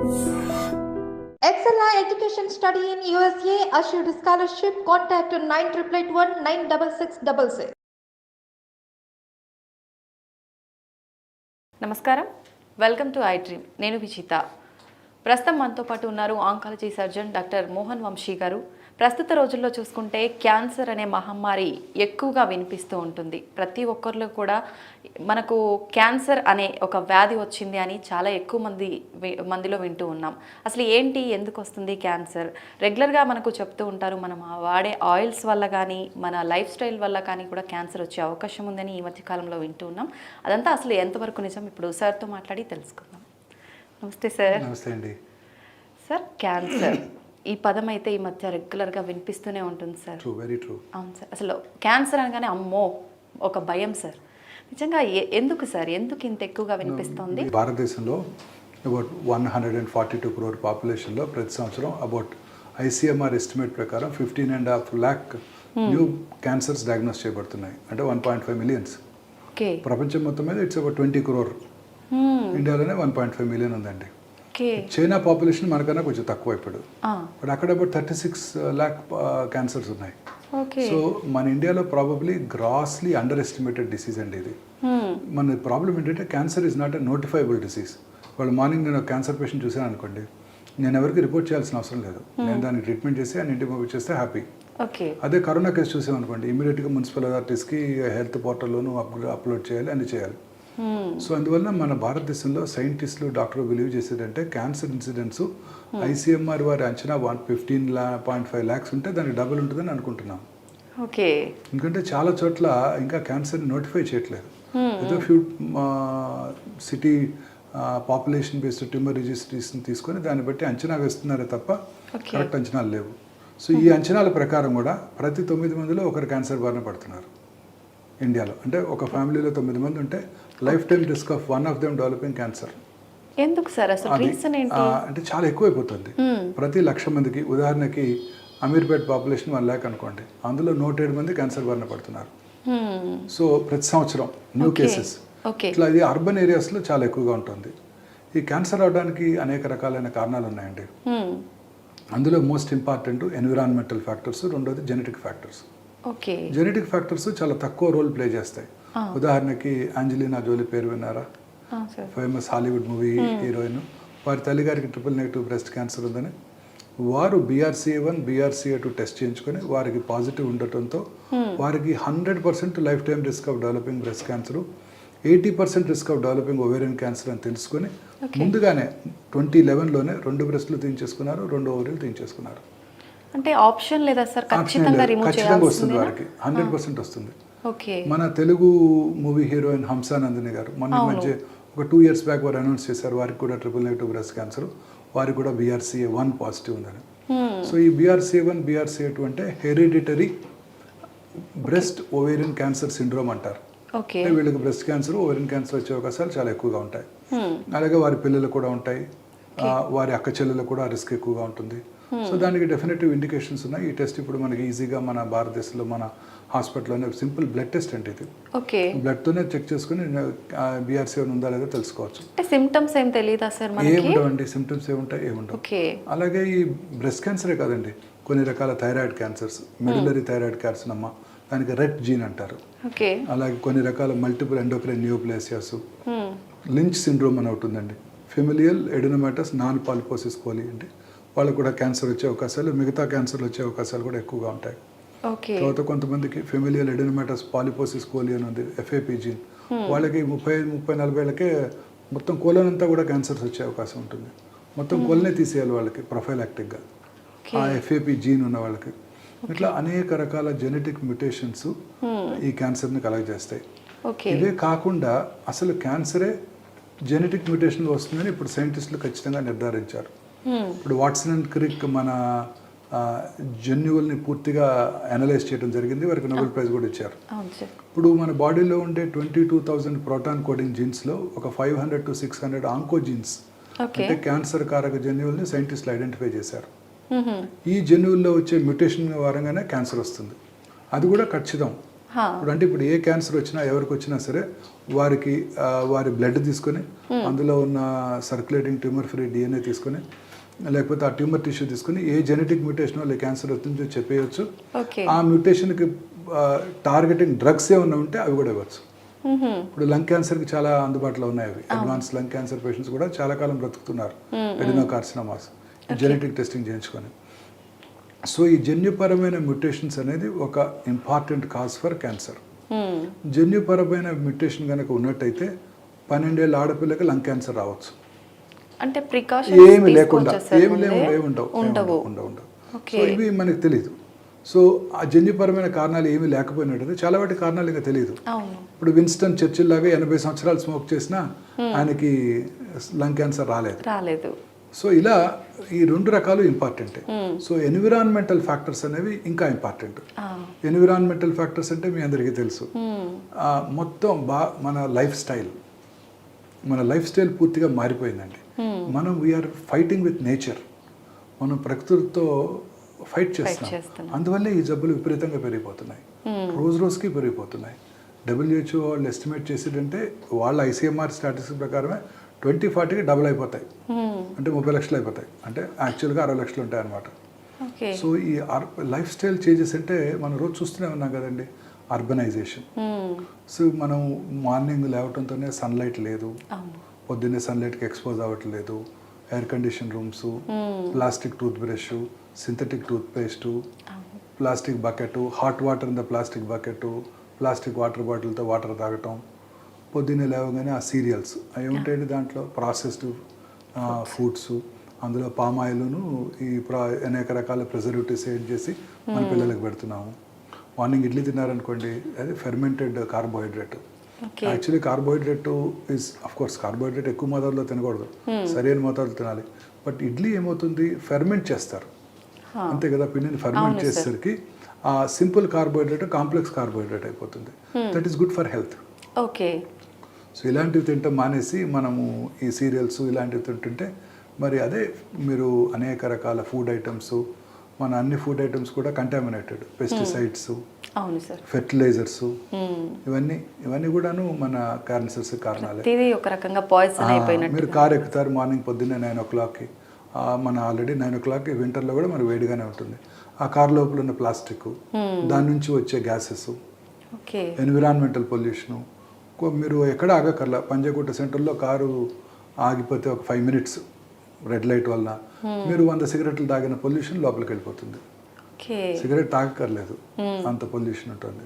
Excella Education Study in USA assured scholarship. Contact 9881 96666. నమస్కారం, welcome to I dream. నేను విచిత. ప్రస్తుతం మనతో పాటు ఉన్నారు oncology surgeon doctor Mohan Vamshi గారు. ప్రస్తుత రోజుల్లో చూసుకుంటే క్యాన్సర్ అనే మహమ్మారి ఎక్కువగా వినిపిస్తూ ఉంటుంది. ప్రతి ఒక్కరిలో కూడా మనకు క్యాన్సర్ అనే ఒక వ్యాధి వచ్చింది అని చాలా ఎక్కువ మందిలో వింటూ ఉన్నాం. అసలు ఏంటి, ఎందుకు వస్తుంది క్యాన్సర్? రెగ్యులర్గా మనకు చెప్తూ ఉంటారు, మనం వాడే ఆయిల్స్ వల్ల కానీ మన లైఫ్ స్టైల్ వల్ల కానీ కూడా క్యాన్సర్ వచ్చే అవకాశం ఉందని ఈ మధ్య కాలంలో వింటూ ఉన్నాం. అదంతా అసలు ఎంతవరకు నిజం, ఇప్పుడు సార్తో మాట్లాడి తెలుసుకుందాం. నమస్తే సార్. నమస్తే అండి. సార్, క్యాన్సర్ ఈ పదం అయితే ఈ మధ్య రెగ్యులర్గా వినిపిస్తూనే ఉంటుంది సార్. True, very true. అవును సార్. అసలు క్యాన్సర్ అనగానే అమ్మో ఒక భయం సార్. నిజంగా ఎందుకు సార్, ఎందుకు ఇంత ఎక్కువగా వినిపిస్తుంది? భారతదేశంలో అబౌట్ 142 crore పాపులేషన్లో ప్రతి సంవత్సరం అబౌట్ ICMR ఎస్టిమేట్ ప్రకారం 15.5 lakh న్యూ క్యాన్సర్స్ డయాగ్నోస్ చేయబడుతున్నాయి. అంటే 1.5 million. ఓకే. ప్రపంచం మొత్తం మీద ఇట్స్ అబౌట్ 20 crore. ఇండియాలోనే 1.5 million ఉందండి. చైనా పాపులేషన్ మనకన్నా కొంచెం తక్కువ ఇప్పుడు, బట్ అక్కడ అబౌట్ 36 lakh క్యాన్సర్స్ ఉన్నాయి. సో మన ఇండియాలో probably grossly under estimated disease అండి ఇది. మన ప్రాబ్లం ఏంటంటే cancer is not a notifiable disease. వాళ్ళు మార్నింగ్ నేను క్యాన్సర్ పేషెంట్ చూసాను అనుకోండి, నేను ఎవరికి రిపోర్ట్ చేయాల్సిన అవసరం లేదు. నేను దానికి ట్రీట్మెంట్ చేసి ఆయన ఇంటికి పంపించేస్తే హ్యాపీ. అదే కరోనా కేసు చూసామనుకోండి, ఇమీడియట్గా మున్సిపల్ అథారిటీస్కి హెల్త్ పోర్టల్లోనూ అప్లోడ్ చేయాలి, అన్ని చేయాలి. సో అందువల్ల మన భారతదేశంలో సైంటిస్టులు, డాక్టర్లు బిలీవ్ చేసేదంటే క్యాన్సర్ ఇన్సిడెంట్స్ ICMR వారి అంచనా 15.5 lakhs ఉంటే దానికి డబుల్ ఉంటుందని అనుకుంటున్నాం. ఓకే. ఎందుకంటే చాలా చోట్ల ఇంకా క్యాన్సర్ని నోటిఫై చేయట్లేదు. ఏదో few city population based tumour రిజిస్ట్రీస్ని తీసుకొని దాన్ని బట్టి అంచనా వేస్తున్నారే తప్ప కరెక్ట్ అంచనాలు లేవు. సో ఈ అంచనాల ప్రకారం కూడా ప్రతి 9 మందిలో ఒకరు క్యాన్సర్ బారిన పడుతున్నారు ఇండియాలో. అంటే ఒక ఫ్యామిలీలో 9 మంది ఉంటే life time risk of one of them developing cancer. ఎందుకు సార్ అసలు రీజన్ ఏంటి? అంటే చాలా ఎక్కువైపోతుంది. ప్రతి 1,00,000 మందికి, ఉదాహరణకి అమీర్పేట్ పాపులేషన్ 1 lakh అనుకోండి, అందులో 107 మంది క్యాన్సర్ బారిన పడుతున్నారు. సో ప్రతి సంవత్సరం న్యూ కేసెస్. ఇట్లా ఇది అర్బన్ ఏరియాస్లో చాలా ఎక్కువగా ఉంటుంది. ఈ క్యాన్సర్ అవడానికి అనేక రకాలైన కారణాలు ఉన్నాయండి. అందులో మోస్ట్ ఇంపార్టెంట్ ఎన్విరాన్మెంటల్ ఫ్యాక్టర్స్, రెండోది జెనెటిక్ ఫ్యాక్టర్స్. జెనెటిక్ ఫ్యాక్టర్స్ చాలా తక్కువ రోల్ ప్లే చేస్తాయి. ఉదాహరణకి అంజలినా జోలీ పేరు విన్నారా? Famous Hollywood movie heroine. వారి తల్లిగారికి ట్రిపుల్-నెగటివ్ బ్రెస్ట్ క్యాన్సర్ ఉందని వారు BRCA1 BRCA2 టెస్ట్ చేయించుకొని వారికి పాజిటివ్ ఉండటంతో వారికి 100% life time risk of developing breast cancer, 80% risk of developing ovarian cancer అని తెలుసుకొని ముందుగానే 2011లోనే 2 బ్రెస్ట్లు తీయించేసుకున్నారు, 2 ఓవరీలు తీయించేసుకున్నారు. అంటే ఆప్షన్ లేదా సార్? ఖచ్చితంగా వస్తుంది వారికి, 100% వస్తుంది. మన తెలుగు మూవీ హీరోయిన్ హంసానందిని గారు మొన్న మధ్య ఒక 2 years బ్యాక్ వారు అనౌన్స్ చేశారు, వారికి కూడా ట్రిపుల్-నెగటివ్ బ్రెస్ట్ క్యాన్సర్, వారికి కూడా BRCA1 పాజిటివ్ ఉందని. సో ఈ BRCA1 BRCA2 అంటే hereditary breast ovarian cancer syndrome అంటారు. అంటే వీళ్ళకి బ్రెస్ట్ క్యాన్సర్, ఓవేరియన్ క్యాన్సర్ వచ్చే అవకాశాలు చాలా ఎక్కువగా ఉంటాయి. అలాగే వారి పిల్లలు కూడా ఉంటాయి, వారి అక్క చెల్లెలు కూడా రిస్క్ ఎక్కువగా ఉంటుంది. సో దానికి డెఫినెటివ్ ఇండికేషన్స్ ఉన్నాయి. ఈ టెస్ట్ ఇప్పుడు మనకి ఈజీగా మన భారతదేశంలో మన హాస్పిటల్లోనే సింపుల్ బ్లడ్ టెస్ట్ అంటే ఇది. బ్లడ్తోనే చెక్ చేసుకుని BRCA1 ఉందా లేదా తెలుసుకోవచ్చు. సిమ్టమ్స్ ఏం తెలియదా సార్? ఏముండవండి, సిమ్టమ్స్ ఏముంటాయి, ఏముండవు. అలాగే ఈ బ్రెస్ట్ క్యాన్సరే కాదండి, కొన్ని రకాల thyroid cancers, medullary thyroid carcinoma, దానికి రెట్ జీన్ అంటారు. అలాగే కొన్ని రకాల మల్టిపుల్ ఎండోక్రైన్ నియోప్లేసియాస్, లించ్ సిండ్రోమ్ అని ఉంటుందండి, ఫెమిలియల్ ఎడినోమాటస్ నాన్ పాలిపోసిస్ కోలి అంటే వాళ్ళకు కూడా క్యాన్సర్ వచ్చే అవకాశాలు, మిగతా క్యాన్సర్లు వచ్చే అవకాశాలు కూడా ఎక్కువగా ఉంటాయి. తర్వాత కొంతమందికి ఫెమిలియల్ ఎడినోమాటస్ పాలిపోసిస్ కోలి అని ఉంది, FAP జీన్, వాళ్ళకి 30-40 ఏళ్ళకే మొత్తం కోలన్ అంతా కూడా క్యాన్సర్స్ వచ్చే అవకాశం ఉంటుంది. మొత్తం కోలనే తీసేయాలి వాళ్ళకి ప్రొఫైలాక్టిక్గా, ఆ FAP జీన్ ఉన్న వాళ్ళకి. ఇట్లా అనేక రకాల జెనెటిక్ మ్యుటేషన్స్ ఈ క్యాన్సర్ని కలగజేస్తాయి. ఇవే కాకుండా అసలు క్యాన్సరే జెనెటిక్ మ్యుటేషన్ వస్తుందని ఇప్పుడు సైంటిస్టులు ఖచ్చితంగా నిర్ధారించారు. ఇప్పుడు వాట్సన్ అండ్ క్రిక్ మన జన్యువుల్ని పూర్తిగా అనలైజ్ చేయడం జరిగింది, వారికి నోబెల్ ప్రైజ్ కూడా ఇచ్చారు. ఇప్పుడు మన బాడీలో ఉండే 22,000 ప్రోటాన్ కోడింగ్ జీన్స్లో ఒక 500 to 600 ఆంకోజీన్స్ అంటే క్యాన్సర్ కారక జన్యువుల్ని సైంటిస్టులు ఐడెంటిఫై చేశారు. ఈ జన్యువుల్లో వచ్చే మ్యుటేషన్ వారంగానే క్యాన్సర్ వస్తుంది. అది కూడా ఖచ్చితం. ఇప్పుడు అంటే ఇప్పుడు ఏ క్యాన్సర్ వచ్చినా ఎవరికి వచ్చినా సరే వారికి వారి బ్లడ్ తీసుకొని అందులో ఉన్న సర్క్యులేటింగ్ ట్యూమర్ ఫ్రీ డిఎన్ఏ తీసుకొని లేకపోతే ఆ ట్యూమర్ టిష్యూ తీసుకొని ఏ జెనెటిక్ మ్యూటేషన్ వల్ల క్యాన్సర్ వచ్చిందో చెప్పేయచ్చు. ఆ మ్యూటేషన్కి టార్గెటింగ్ డ్రగ్స్ ఏమన్నా ఉంటే అవి కూడా ఇవ్వచ్చు. ఇప్పుడు లంగ్ క్యాన్సర్కి చాలా అందుబాటులో ఉన్నాయి. అవి అడ్వాన్స్ లంగ్ క్యాన్సర్ పేషెంట్స్ కూడా చాలా కాలం బ్రతుకుతున్నారు ఎడినోకార్సినోమాస్ జెనెటిక్ టెస్టింగ్ చేయించుకొని. సో ఈ జన్యుపరమైన మ్యూటేషన్స్ అనేది ఒక ఇంపార్టెంట్ కాజ్ ఫర్ క్యాన్సర్. జన్యుపరమైన మ్యూటేషన్ కనుక ఉన్నట్టయితే 12 ఏళ్ళ ఆడపిల్లకి లంగ్ క్యాన్సర్ రావచ్చు. అంటే ఏమి లేకుండా ఉండవు. సో ఇవి మనకు తెలియదు. సో ఆ జన్యుపరమైన కారణాలు ఏమీ లేకపోయినట్టు చాలా వాటి కారణాలు ఇంకా తెలియదు. ఇప్పుడు విన్స్టన్ చర్చిల్ లాగా 80 సంవత్సరాలు స్మోక్ చేసినా ఆయనకి లంగ్ క్యాన్సర్ రాలేదు. సో ఇలా ఈ 2 రకాలు ఇంపార్టెంటే. సో ఎన్విరాన్మెంటల్ ఫ్యాక్టర్స్ అనేవి ఇంకా ఇంపార్టెంట్. ఎన్విరాన్మెంటల్ ఫ్యాక్టర్స్ అంటే మీ అందరికీ తెలుసు. మొత్తం మన లైఫ్ స్టైల్ పూర్తిగా మారిపోయిందండి. మనం వీఆర్ ఫైటింగ్ విత్ నేచర్. మనం ప్రకృతితో ఫైట్ చేస్తున్నాం. అందువల్లే ఈ జబ్బులు విపరీతంగా పెరిగిపోతున్నాయి, రోజుకి పెరిగిపోతున్నాయి. WHO వాళ్ళు ఎస్టిమేట్ చేసేటంటే వాళ్ళ ICMR స్టాటిస్టిక్స్ ప్రకారమే 2040కి డబుల్ అయిపోతాయి. అంటే 30 లక్షలు అయిపోతాయి. అంటే యాక్చువల్గా 60 లక్షలు ఉంటాయి అన్నమాట. సో ఈ లైఫ్ స్టైల్ చేంజెస్ అంటే మనం రోజు చూస్తూనే ఉన్నాం కదండి. అర్బనైజేషన్. సో మనం మార్నింగ్ లేవటంతోనే సన్లైట్ లేదు, పొద్దున్నే సన్లైట్కి ఎక్స్పోజ్ అవ్వట్లేదు, air condition rooms, plastic toothbrush, synthetic toothpaste, plastic bucket, hot water in the plastic bucket, plastic water బాటిల్తో వాటర్ తాగటం, పొద్దున్నే లేవగానే ఆ సీరియల్స్ అవి ఉంటాయండి. దాంట్లో ప్రాసెస్డ్ ఫుడ్స్, అందులో పామ్ ఆయిల్ను అనేక రకాల ప్రిజర్వేటివ్స్ యాడ్ చేసి మన పిల్లలకు పెడుతున్నాము. మార్నింగ్ ఇడ్లీ తిన్నారనుకోండి, అది fermented carbohydrate. Actually carbohydrate is of course carbohydrate ఎక్కువ మోతాదులో తినకూడదు, సరైన మోతాదులో తినాలి. బట్ ఇడ్లీ ఏమవుతుంది, ఫెర్మెంట్ చేస్తారు అంతే కదా. పిండిని ఫెర్మెంట్ చేసేసరికి ఆ సింపుల్ కార్బోహైడ్రేట్ కాంప్లెక్స్ కార్బోహైడ్రేట్ అయిపోతుంది. That is good for health. Okay. So ఇలాంటివి తింటాం మానేసి మనము ఈ సీరియల్స్ ఇలాంటివి తింటుంటే మరి అదే మీరు అనేక రకాల ఫుడ్ ఐటమ్స్, మన అన్ని ఫుడ్ ఐటమ్స్ కూడా కంటామినేటెడ్, పెస్టిసైడ్స్, ఫెర్టిలైజర్స్, ఇవన్నీ కూడాను మన క్యాన్సర్స్ కారణాలే. ఒక రకంగా పాయిజన్ అయిపోయినట్టు. మీరు కార్ ఎక్కుతారు మార్నింగ్ పొద్దున్నే 9 o'clockకి, మన ఆల్రెడీ 9 o'clockకి వింటర్లో కూడా మరి వేడిగానే ఉంటుంది. ఆ కార్ లోపల ఉన్న ప్లాస్టిక్, దాని నుంచి వచ్చే గ్యాసెస్, ఎన్విరాన్మెంటల్ పొల్యూషను. మీరు ఎక్కడ ఆగకర్లా, పంజాగుట్ట సెంటర్లో కారు ఆగిపోతే ఒక 5 minutes రెడ్ లైట్ వలన మీరు 100 సిగరెట్లు తాగిన పొల్యూషన్ లోపలికి వెళ్ళిపోతుంది. సిగరెట్ తాగక్కర్లేదు, అంత పొల్యూషన్ ఉంటుంది.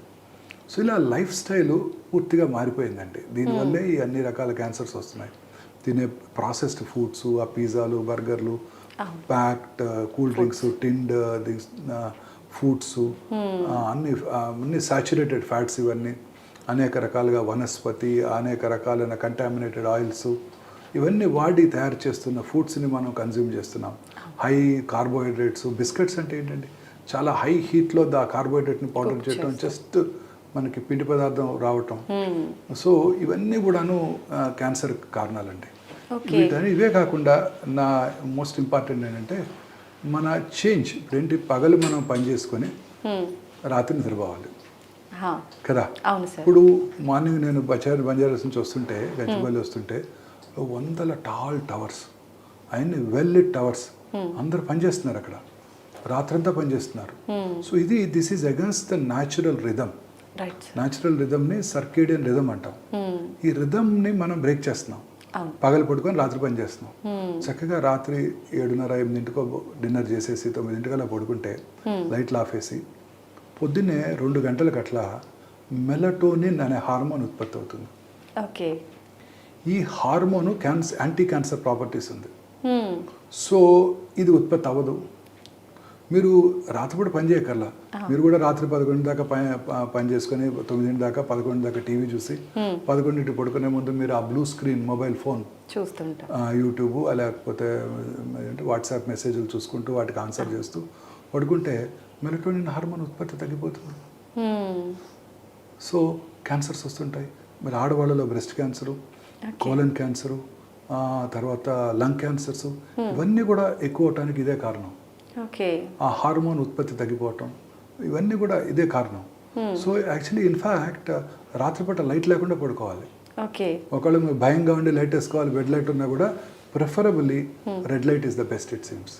సో ఇలా లైఫ్ స్టైల్ పూర్తిగా మారిపోయిందండి. దీనివల్లే ఈ అన్ని రకాల క్యాన్సర్స్ వస్తున్నాయి. తినే ప్రాసెస్డ్ ఫుడ్స్, ఆ పిజ్జాలు, బర్గర్లు, packed cool drinks, tinned foods, అన్ని సాచురేటెడ్ ఫ్యాట్స్, ఇవన్నీ అనేక రకాలుగా వనస్పతి, అనేక రకాలైన కంటామినేటెడ్ ఆయిల్స్, ఇవన్నీ వాడి తయారు చేస్తున్న ఫుడ్స్ని మనం కన్జ్యూమ్ చేస్తున్నాం. హై కార్బోహైడ్రేట్స్, బిస్కెట్స్ అంటే ఏంటండి, చాలా హై హీట్లో దా కార్బోహైడ్రేట్ని పౌడర్ చేయటం, జస్ట్ మనకి పిండి పదార్థం రావటం. సో ఇవన్నీ కూడాను క్యాన్సర్ కారణాలండి. ఇవే కాకుండా నా మోస్ట్ ఇంపార్టెంట్ ఏంటంటే మన చేంజ్. ఇప్పుడేంటి, పగలు మనం పని చేసుకొని రాత్రి నిద్రపోవాలి కదా. ఇప్పుడు మార్నింగ్ నేను బంజారాస్ నుంచి వస్తుంటే, గచ్చిబౌలి వస్తుంటే 100 టాల్ టవర్స్, అవన్నీ వెల్ లిట్ టవర్స్, అందరు పనిచేస్తున్నారు అక్కడ, రాత్రంతా పనిచేస్తున్నారు. So this is against the natural rhythm. Natural రిథమ్ని సర్కేడియన్ రిథమ్ అంటాం. ఈ రిథమ్ని మనం బ్రేక్ చేస్తున్నాం. పగలు పడుకొని రాత్రి పని చేస్తున్నాం. చక్కగా రాత్రి 7:30, 8 డిన్నర్ చేసేసి 9 పడుకుంటే లైట్లు ఆఫేసి పొద్దున్నే 2 గంటలకు అట్లా మెలటోనిన్ అనే హార్మోన్ ఉత్పత్తి అవుతుంది. ఈ హార్మోను యాంటీ క్యాన్సర్ ప్రాపర్టీస్ ఉంది. సో ఇది ఉత్పత్తి అవ్వదు. మీరు రాత్రిపూట పని చేయకల్లా, మీరు కూడా రాత్రి 11 దాకా పని చేసుకొని 9 దాకా 11 దాకా టీవీ చూసి 11 పడుకునే ముందు మీరు ఆ బ్లూ స్క్రీన్ మొబైల్ ఫోన్ చూస్తుంటారు, యూట్యూబ్ లేకపోతే వాట్సాప్ మెసేజ్లు చూసుకుంటూ వాటికి ఆన్సర్ చేస్తూ పడుకుంటే మెలటోనిన్ హార్మోన్ ఉత్పత్తి తగ్గిపోతుంది. సో క్యాన్సర్స్ వస్తుంటాయి. మరి ఆడవాళ్ళలో బ్రెస్ట్ క్యాన్సరు, కోలన్ క్యాన్సరు, తర్వాత లంగ్ క్యాన్సర్స్, ఇవన్నీ కూడా ఎక్కువ అవటానికి ఇదే కారణం. ఆ హార్మోన్ ఉత్పత్తి తగ్గిపోవటం, ఇవన్నీ కూడా ఇదే కారణం. సో యాక్చువల్లీ ఇన్ఫ్యాక్ట్ రాత్రిపూట లైట్ లేకుండా పడుకోవాలి. ఓకే. ఒకవేళ మీరు భయంగా ఉండి లైట్ వేసుకోవాలి, బెడ్ లైట్ ఉన్నా కూడా preferably red light is the best it seems.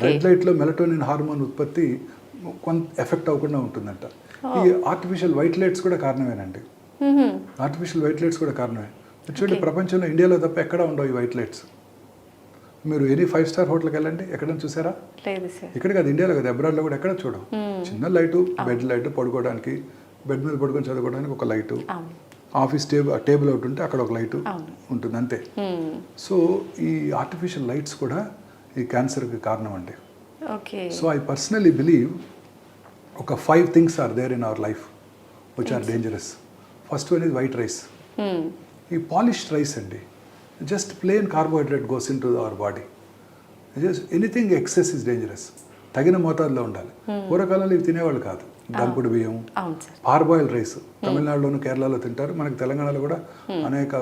Red లైట్లో మెలటోనిన్ హార్మోన్ ఉత్పత్తి కొంత ఎఫెక్ట్ అవ్వకుండా ఉంటుందంట. ఈ ఆర్టిఫిషియల్ వైట్ లైట్స్ కూడా కారణమేనండి. ఆర్టిఫిషియల్ వైట్ లైట్స్ కూడా కారణమే. చూడండి, ప్రపంచంలో ఇండియాలో తప్ప ఎక్కడ ఉండవు ఈ వైట్ లైట్స్. మీరు ఎనీ 5-star హోటల్కి వెళ్ళండి, ఎక్కడైనా చూసారా? ఇక్కడ కాదు, ఇండియాలో కదా, అబ్రాడ్లో కూడా ఎక్కడ చూడవు. చిన్న లైటు, బెడ్ లైట్, పడుకోవడానికి బెడ్ మీద పడుకొని చదువుకోవడానికి ఒక లైటు, ఆఫీస్ టేబుల్ ఒకటి ఉంటే అక్కడ ఒక లైటు ఉంటుంది, అంతే. సో ఈ ఆర్టిఫిషియల్ లైట్స్ కూడా ఈ క్యాన్సర్కి కారణం అండి. సో ఐ పర్సనలీ బిలీవ్ ఒక 5 things are there in our life which are dangerous. First one is white rice. ఈ పాలిష్డ్ రైస్ అండి, just plain carbohydrate goes into our body. Just anything excess is dangerous. తగిన మోతాదులో ఉండాలి. పూర్వకాలంలో ఇవి తినేవాళ్ళు కాదు. దంపుడు బియ్యం, పార్బాయిల్డ్ రైస్ తమిళనాడులోను కేరళలో తింటారు. మనకి తెలంగాణలో కూడా అనేక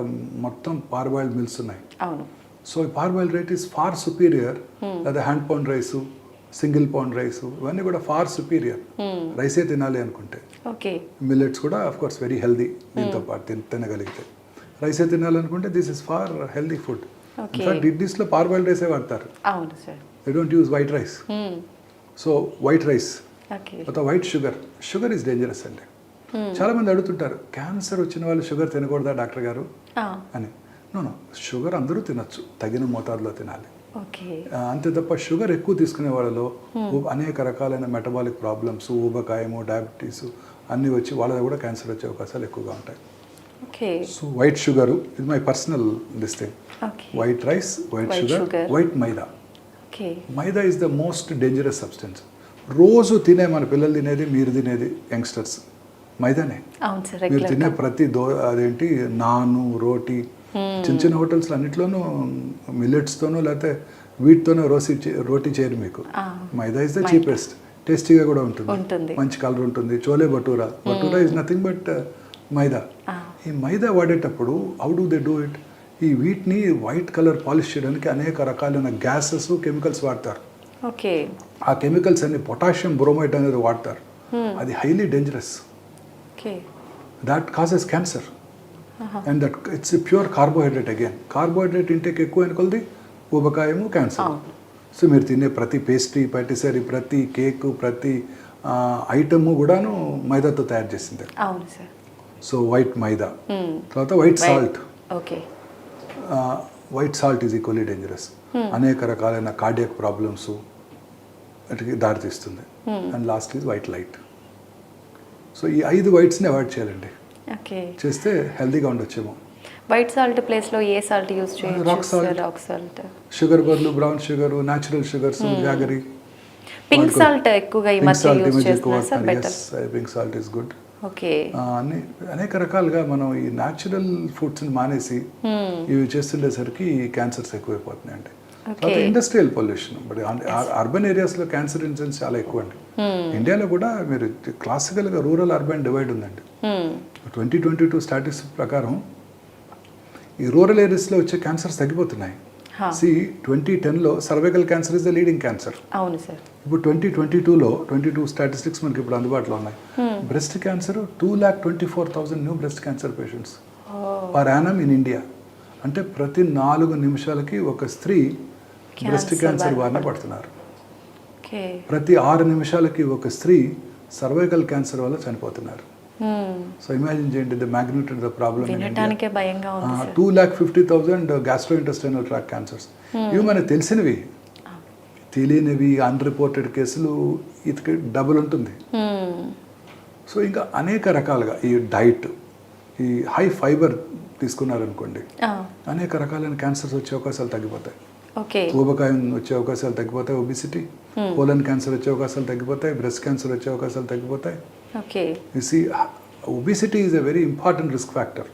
మొత్తం పార్బాయిల్డ్ మిల్స్ ఉన్నాయి. సో ఈ parboiled rice is far superior. లేదా hand pound rice, single pound rice, ఇవన్నీ కూడా ఫార్ సుపీరియర్. రైసే తినాలి అనుకుంటే. మిల్లెట్స్ కూడా ఆఫ్ కోర్స్ వెరీ హెల్దీ, దీంతో పాటు తినగలిగితే. రైసే తినాలనుకుంటే this is far healthy food. In fact ఇడ్లీస్లో పార్బాయిల్డ్ రైసే వాడతారు. They don't use white rice. So white rice, తర్వాత white sugar. Sugar is dangerous అండి. చాలా మంది అడుగుతుంటారు, క్యాన్సర్ వచ్చిన వాళ్ళు షుగర్ తినకూడదా డాక్టర్ గారు అని. నో, షుగర్ అందరూ తినొచ్చు, తగిన మోతాదులో తినాలి, అంతే తప్ప షుగర్ ఎక్కువ తీసుకునే వాళ్ళలో అనేక రకాలైన మెటబాలిక్ ప్రాబ్లమ్స్, ఊబకాయము, డయాబెటీస్ అన్నీ వచ్చి వాళ్ళ కూడా క్యాన్సర్ వచ్చే అవకాశాలు ఎక్కువగా ఉంటాయి. సో వైట్ షుగర్ ఇది my personal this thing. White rice, white sugar, white maida. Maida is the most dangerous substance. రోజు తినే, మన పిల్లలు తినేది, మీరు తినేది యంగ్స్టర్స్ మైదానే. మీరు తినే ప్రతి అదేంటి నాను, రోటీ, చిన్న చిన్న హోటల్స్లో అన్నింటిలోనూ మిల్లెట్స్తోనూ లేకపోతే వీటితోనూ రోటీ చేయరు మీకు. మైదా ఇస్ ద చీపెస్ట్, టేస్టీగా కూడా ఉంటుంది, మంచి కలర్ ఉంటుంది. Chole bhatura, bhatura is nothing but maida. ఈ మైదా వాడేటప్పుడు how do they do it? ఈ వీటిని వైట్ కలర్ పాలిష్ చేయడానికి అనేక రకాలైన గ్యాసెస్, కెమికల్స్ వాడతారు. ఆ కెమికల్స్ అన్ని పొటాషియం బ్రోమైడ్ అనేది వాడతారు. అది highly dangerous. That causes cancer. And that it's pure carbohydrate. Again carbohydrate intake ఎక్కువ అనుకోలది ఊబకాయము, క్యాన్సర్. సో మీరు తినే ప్రతి పేస్ట్రీ, పటిసరీ, ప్రతి కేక్, ప్రతి ఐటమ్ కూడాను మైదాతో తయారు చేసింది. సో వైట్ మైదా. తర్వాత white salt. White salt is equally dangerous. అనేక రకాలైన కార్డియాక్ ప్రాబ్లమ్స్ వాటికి దారితీస్తుంది. And last is white light. So ఈ 5 వైట్స్ని అవాయిడ్ చేయాలండి. చేస్తే హెల్తీగా ఉండొచ్చేమో. వైట్ సాల్ట్ ప్లేస్లో ఏ సాల్ట్ యూజ్ చేయొచ్చు? Rock salt. షుగర్ బదులు brown sugar, natural sugars, jaggery. Pink salt ఎక్కువగా ఈ మధ్య యూజ్ చేస్తున్నారు sir. Better. Pink salt is good. అనేక రకాలుగా మనం ఈ న్యాచురల్ ఫుడ్స్ని మానేసి ఇవి చేస్తుండేసరికి క్యాన్సర్స్ ఎక్కువైపోతున్నాయి అండి. తర్వాత ఇండస్ట్రియల్ పొల్యూషన్. బట్ అర్బన్ ఏరియాస్లో క్యాన్సర్ ఇన్సిడెన్స్ చాలా ఎక్కువ అండి. ఇండియాలో కూడా మీరు క్లాసికల్గా రూరల్ అర్బన్ డివైడ్ ఉందండి. 2022 స్టాటిస్టిక్స్ ప్రకారం ఈ రూరల్ ఏరియాస్లో వచ్చే క్యాన్సర్స్ తగ్గిపోతున్నాయి. 2010లో cervical cancer is the leading cancer. అవును సార్. ఇప్పుడు 2022లో 22 స్టాటిస్టిక్స్ మనకి ఇప్పుడు అందుబాటులో ఉన్నాయి. Breast cancer 2,24,000 new breast cancer patients per annum in India. అంటే ప్రతి 4 నిమిషాలకి ఒక స్త్రీ బ్రెస్ట్ క్యాన్సర్ బారిన పడుతున్నారు. ప్రతి 6 నిమిషాలకి ఒక స్త్రీ సర్వైకల్ క్యాన్సర్ వల్ల చనిపోతున్నారు. సో ఇమాజిన్ చేయండి the magnitude the problem. 2,50,000 gastrointestinal tract cancers. ఇవి మనకు తెలిసినవి. తెలియనివి అన్రిపోర్టెడ్ కేసులు ఇతకి డబుల్ ఉంటుంది. సో ఇంకా అనేక రకాలుగా ఈ డైట్, ఈ హై ఫైబర్ తీసుకున్నారనుకోండి, అనేక రకాలైన క్యాన్సర్స్ వచ్చే అవకాశాలు తగ్గిపోతాయి. ఊబకాయం వచ్చే అవకాశాలు తగ్గిపోతాయి, ఒబిసిటీ, కోలన్ క్యాన్సర్ వచ్చే అవకాశాలు తగ్గిపోతాయి, బ్రెస్ట్ క్యాన్సర్ వచ్చే అవకాశాలు తగ్గిపోతాయి. You see, obesity is a very important risk factor.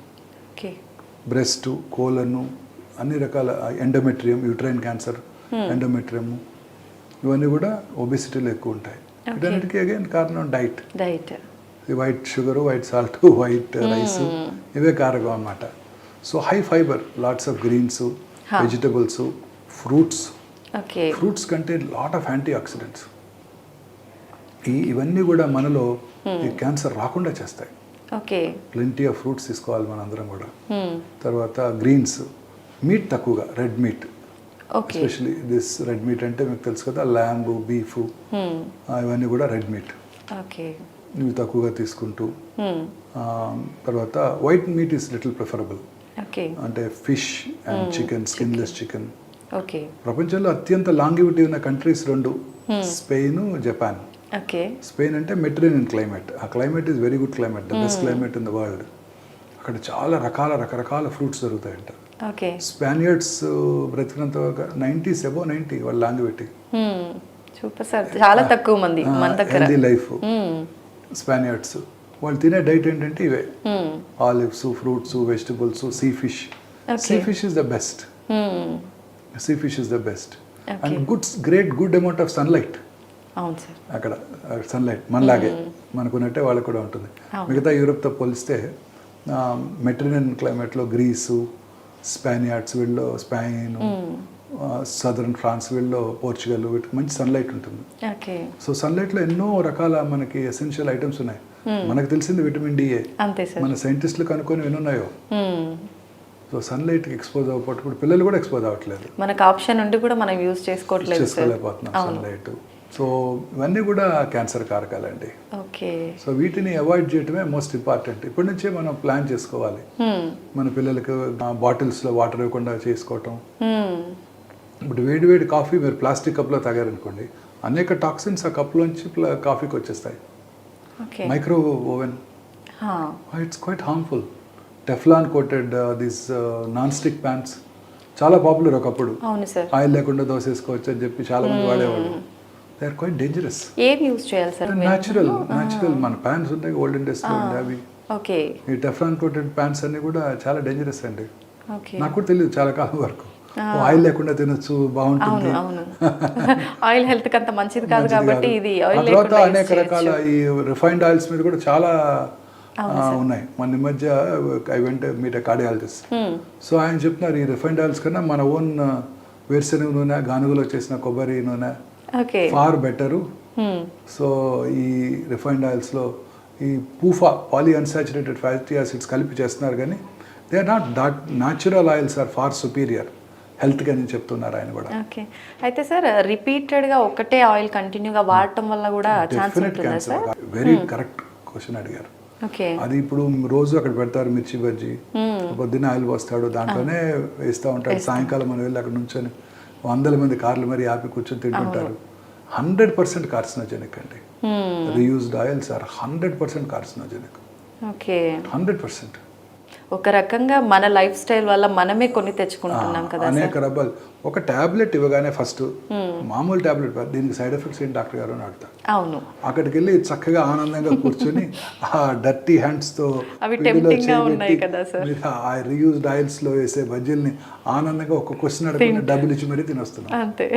Breast, colon, అన్ని రకాల ఎండోమెట్రియం, యూట్రైన్ క్యాన్సర్, ఎండోమెట్రియం, ఇవన్నీ కూడా ఒబిసిటీలో ఎక్కువ ఉంటాయి. వీటన్నిటికీ అగైన్ కారణం diet. White sugar, white salt, white rice, ఇవే కారణం అన్నమాట. So high fibre, lots of greens, vegetables, fruits. Fruits కంటే లాట్ ఆఫ్ యాంటీ ఆక్సిడెంట్స్. ఇవన్నీ కూడా మనలో ఈ క్యాన్సర్ రాకుండా చేస్తాయి. ఓకే. ప్లెంటీ ఆఫ్ ఫ్రూట్స్ తీసుకోవాలి మనందరం కూడా. తర్వాత గ్రీన్స్, మీట్ తక్కువగా, red meat, especially this red meat అంటే మీకు తెలుసు కదా, ల్యాంబ్, బీఫ్, ఇవన్నీ కూడా రెడ్ మీట్. ఓకే. ఇవి తక్కువగా తీసుకుంటూ, తర్వాత white meat is little preferable. Okay. అంటే fish and chicken, skinless chicken. Okay. ప్రపంచంలో అత్యంత లాంగివిటీ ఉన్న countries 2, Spain, Japan. Okay. Spain అంటే మెడిటరేనియన్ క్లైమేట్. ఆ climate is very good climate, the best climate in the world. అక్కడ చాలా రకరకాల fruits దొరుకుతాయంట. Okay. స్పానియర్డ్స్ బ్రతికినంత 90 వాళ్ళ లాంగివిటీ. సూపర్ సార్, చాలా తక్కువ మంది మన దగ్గర. Healthy life Spaniards. వాళ్ళు తినే డైట్ ఏంటంటే ఇవే, olives, fruits, vegetables, sea fish. Sea fish is the best. Sea fish is the best. And good amount of sunlight. అవును సార్. అక్కడ సన్లైట్ మనలాగే మనకున్నట్టే వాళ్ళకు కూడా ఉంటుంది. మిగతా యూరోప్తో పోలిస్తే మెడిటరేనియన్ క్లైమేట్లో గ్రీసు, స్పానియార్డ్స్ వీళ్ళు, స్పెయిన్, సదర్న్ ఫ్రాన్స్ వీళ్ళు, పోర్చుగల్, వీటికి మంచి సన్లైట్ ఉంటుంది. సో సన్లైట్లో ఎన్నో రకాల మనకి ఎసెన్షియల్ ఐటమ్స్ ఉన్నాయి. మనకు తెలిసింది విటమిన్ డిఏ, మన సైంటిస్టులు కనుక్కొని ఎన్నున్నాయో. సో సన్లైట్కి ఎక్స్పోజ్ అవ్వకపోతే పిల్లలు కూడా ఎక్స్పోజ్ అవ్వట్లేదు, మనకు ఆప్షన్ ఉండి కూడా మనం యూజ్ చేసుకోలేకపోతున్నాం సన్లైట్. సో ఇవన్నీ కూడా క్యాన్సర్ కారకాలండి. ఓకే. సో వీటిని అవాయిడ్ చేయడమే మోస్ట్ ఇంపార్టెంట్. ఇప్పటి నుంచే మనం ప్లాన్ చేసుకోవాలి. మన పిల్లలకి బాటిల్స్లో వాటర్ ఇవ్వకుండా చేసుకోవటం. ఇప్పుడు వేడి కాఫీ మీరు ప్లాస్టిక్ కప్లో తాగారనుకోండి, అనేక టాక్సిన్స్ ఆ కప్లోంచి కాఫీకి వచ్చేస్తాయి. Micro oven, it's quite harmful. Teflon coated this non stick pans చాలా పాపులర్ ఒకప్పుడు. ఆయిల్ లేకుండా దోశ వేసుకోవచ్చు అని చెప్పి చాలా మంది వాడేవాళ్ళు. They are quite dangerous. ఏం యూజ్ చేయాలి సార్? న్యాచురల్ మన ప్యాన్స్ ఉంటాయి ఓల్డెన్ డేస్లో ఉండే అవి. ఈ టెఫ్లాన్ కోటెడ్ ప్యాన్స్ అన్ని కూడా చాలా డేంజరస్ అండి. నాకు కూడా తెలియదు చాలా కాలం వరకు. ఆయిల్ లేకుండా తినొచ్చు, బాగుంటుంది. ఆయిల్ హెల్త్ కి అంత మంచిది కాదు కాబట్టి ఇది ఆయిల్ తర్వాత అనేక రకాల ఈ రిఫైన్డ్ ఆయిల్స్ మీద కూడా చాలా ఉన్నాయి. మన ఈ మధ్య I went meet cardiologist. So ఆయన చెప్తున్నారు ఈ రిఫైన్డ్ ఆయిల్స్ కన్నా మన ఓన్ వేరుశెనగ నూనె, గానుగలో చేసిన కొబ్బరి నూనె ఫార్ బెటరు. సో ఈ రిఫైన్డ్ ఆయిల్స్లో ఈ పాలీ అన్సాచురేటెడ్ ఫ్యాటీ యాసిడ్స్ కలిపి చేస్తున్నారు, కానీ they are not that natural oils are far superior health అని చెప్తున్నారు ఆయన కూడా. ఓకే. అయితే సార్ రిపీటెడ్గా ఒకటే ఆయిల్ కంటిన్యూగా వాడటం వల్ల కూడా ఛాన్స్ ఉంటుందా సార్? వెరీ కరెక్ట్ క్వశ్చన్ అడిగారు. అది ఇప్పుడు రోజు అక్కడ పెడతారు మిర్చి బజ్జీ, పొద్దున్న ఆయిల్ పోస్తాడు, దాంట్లోనే వేస్తూ ఉంటాడు. సాయంకాలం మనం వెళ్ళి అక్కడ నుంచొని 100 మంది కార్లు మరి ఆపి కూర్చొని తింటుంటారు. 100% కార్సినోజెనిక్ అండి. Reused oils are 100% carcinogenic. 100%. ఒక రకంగా మన లైఫ్ స్టైల్ వల్ల మనమే కొన్ని తెచ్చుకుంటున్నాం కదా. అనేక రకాలు. ఒక టాబ్లెట్ ఇవ్వగానే ఫస్ట్ మామూలు టాబ్లెట్, దీనికి సైడ్ ఎఫెక్ట్స్ ఏంటి డాక్టర్ గారు అని అడుగుతారు. అవును. అక్కడికి వెళ్ళి చక్కగా ఆనందంగా కూర్చొని ఆ డర్టీ హ్యాండ్స్తో ఆ రీయూజ్డ్ ఆయిల్స్లో వేసే బజ్జీల్ని ఆనందంగా ఒక క్వశ్చన్ అడగకుండా డబ్బులు ఇచ్చి మరీ తినొస్తున్నాం. అంతే.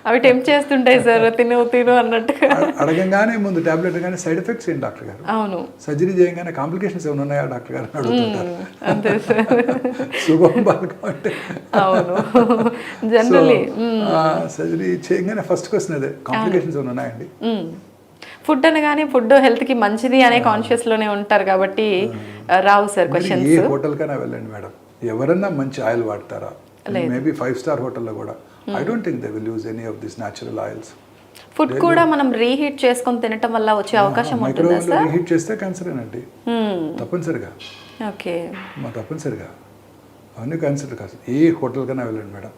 అవి టెంప్ట్ చేస్తుంటాయి సార్, తిను అన్నట్టు. అడగంగానే ముందు టాబ్లెట్ కానీ సైడ్ ఎఫెక్ట్స్ ఏంటి డాక్టర్ గారు? అవును. సర్జరీ చేయగానే కాంప్లికేషన్స్ ఏమైనా ఉన్నాయా డాక్టర్ గారు అని అడుగుతుంటారు. శుభం బాలకం అంటే అవును జనరల్లీ సర్జరీ చేయగానే ఫస్ట్ క్వశ్చన్ అదే, కాంప్లికేషన్స్ ఏమైనా ఉన్నాయండి? ఫుడ్ అనగానే ఫుడ్ హెల్త్ కి మంచిది అనే కాన్షియస్ లోనే ఉంటారు కాబట్టి రావు సార్ క్వశ్చన్స్. ఏ హోటల్ కైనా వెళ్ళండి మేడం, ఎవరన్నా మంచి ఆయిల్ వాడతారా? మేబీ 5-star హోటల్లో కూడా I don't think they will use any of this natural oils. Food కూడా మనం రీహీట్ చేసుకొని తినటం వల్ల వచ్చే అవకాశం ఉంటుందా సార్? రీహీట్ చేస్తే క్యాన్సర్ ఏనండి తప్పనిసరిగా. ఓకే. తప్పనిసరిగా అవన్నీ క్యాన్సర్ కాదు. ఏ హోటల్ కన్నా వెళ్ళండి మేడం,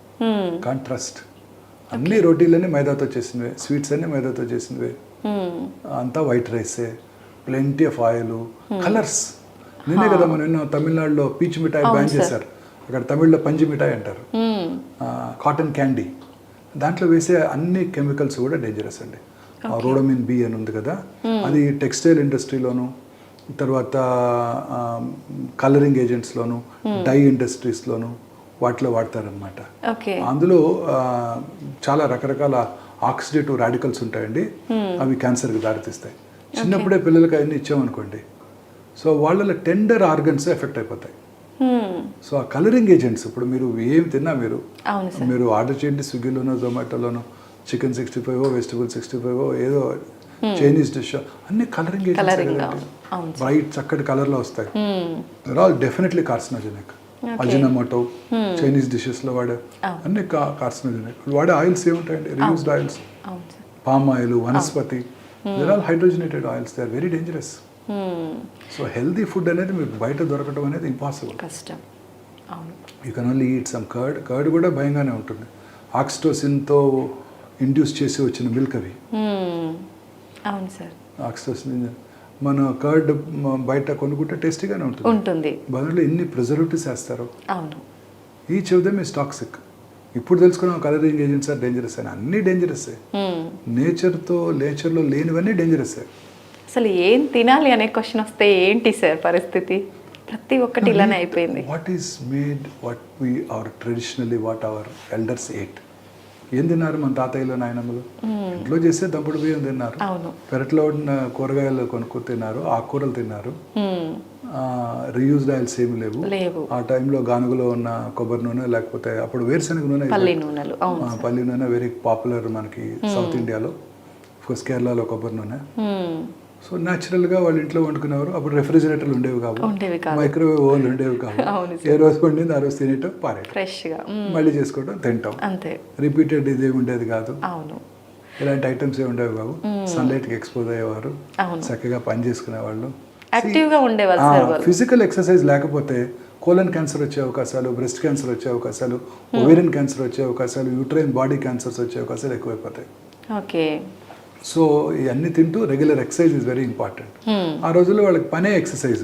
కాన్ ట్రస్ట్. అన్ని రోటీలన్నీ మైదాతో చేసినవే, స్వీట్స్ అన్ని మైదాతో చేసినవే, అంతా వైట్ రైసే, ప్లెంటీ ఆఫ్ ఆయిల్, కలర్స్. నేనే కదా మనం ఎన్నో తమిళనాడులో పీచు మిఠాయి బ్యాన్ చేశారు, అక్కడ తమిళ్లో పంజి మిఠాయి అంటారు, కాటన్ క్యాండీ. దాంట్లో వేసే అన్ని కెమికల్స్ కూడా డేంజరస్ అండి. రోడమిన్ బి అని ఉంది కదా, అది టెక్స్టైల్ ఇండస్ట్రీలోను, తర్వాత కలరింగ్ ఏజెంట్స్లోను, డై ఇండస్ట్రీస్లోను వాటిలో వాడతారనమాట. అందులో చాలా రకరకాల ఆక్సిడేటివ్ రాడికల్స్ ఉంటాయండి, అవి క్యాన్సర్కి దారితీస్తాయి. చిన్నప్పుడే పిల్లలకి అవన్నీ ఇచ్చామనుకోండి, సో వాళ్ళ టెండర్ ఆర్గన్స్ ఎఫెక్ట్ అయిపోతాయి. సో ఆ కలరింగ్ ఏజెంట్స్ ఇప్పుడు మీరు ఏం తిన్నా మీరు ఆర్డర్ చేయండి, స్విగ్గీలోనో జొమాటోలోనో చికెన్ 65 వెజిటబుల్ 65 ఏదో చైనీస్ డిష్ అన్ని కలరింగ్ బ్రైట్ చక్కటి కలర్లో వస్తాయి. All definitely carcinogenic. Ajinomoto Chinese డిషెస్లో వాడే అన్ని కార్సినోజెనిక్. వాడే ఆయిల్స్ ఏముంటాయండి? Reused oils, palm oil, vanaspati, they're all hydrogenated oils. They are very dangerous. So healthy food అనేది మీకు బయట దొరకడం అనేది ఇంపాసిబుల్, కష్టం. You can only eat some curd. Curd కూడా భయంగానే ఉంటుంది. ఆక్సిటోసిన్తో ఇండ్యూస్ చేసి వచ్చిన మిల్క్ అవి. అవును సార్. ఆక్సిటోసిన్ మన కర్డ్ బయట కొనుక్కుంటే టేస్టీగానే ఉంటుంది. దానిలో ఎన్ని ప్రిజర్వేటివ్స్ వేస్తారు. అవును. Each of them is toxic. ఇప్పుడు తెలుసుకున్నాం కలరింగ్ ఏజెంట్స్ ఆర్ డేంజరస్ అని. అన్నీ డేంజరస్సే. నేచర్లో లేనివన్నీ డేంజరస్సే. అసలు ఏం తినాలి అనే క్వశ్చన్ వస్తే ఏంటి సార్ పరిస్థితి? ప్రతి ఒక్కటి ఇలానే అయిపోయింది. What is made what we our traditionally what our elders ate. ఏం తిన్నారు మన తాతయ్యలు నాయనమ్మలు? ఇంట్లో చేస్తే దంపుడు బియ్యం తిన్నారు, పెరట్లో ఉన్న కూరగాయలు కొనుక్కు తిన్నారు, ఆకుకూరలు తిన్నారు. రీయూజ్డ్ ఆయిల్స్ ఏమి లేవు. ఆ టైంలో గానుగలో ఉన్న కొబ్బరి నూనె, లేకపోతే అప్పుడు వేరుశనగ నూనె, పల్లి నూనె వెరీ పాపులర్ మనకి సౌత్ ఇండియాలో. ఫస్ట్ కేరళలో కొబ్బరి నూనె. సో న్యాచురల్గా వాళ్ళ ఇంట్లో వండుకునేవారు. అప్పుడు రెఫ్రిజిరేటర్లు ఉండేవి కావు, మైక్రోవేవ్ ఓవెన్లు ఉండేవి కావు. ఏ రోజు వండింది ఆ రోజు తినేయటం, ఫ్రెష్గా మళ్ళీ చేసుకోవడం, తింటాం. రిపీటెడ్ ఇదే ఉండేది కాదు. ఇలాంటి ఐటమ్స్ ఏ ఉండేవి కావు. సన్లైట్కి ఎక్స్పోజ్ అయ్యేవారు, చక్కగా పని చేసుకునేవాళ్ళు, ఫిజికల్ ఎక్సర్సైజ్ లేకపోతే కోలన్ క్యాన్సర్ వచ్చే అవకాశాలు, బ్రెస్ట్ క్యాన్సర్ వచ్చే అవకాశాలు, ఓవేరియన్ క్యాన్సర్ వచ్చే అవకాశాలు, యూట్రైన్ బాడీ క్యాన్సర్స్ వచ్చే అవకాశాలు ఎక్కువైపోతాయి. సో ఇవన్నీ తింటూ regular exercise is very important. ఆ రోజుల్లో వాళ్ళకి పనే ఎక్సర్సైజ్.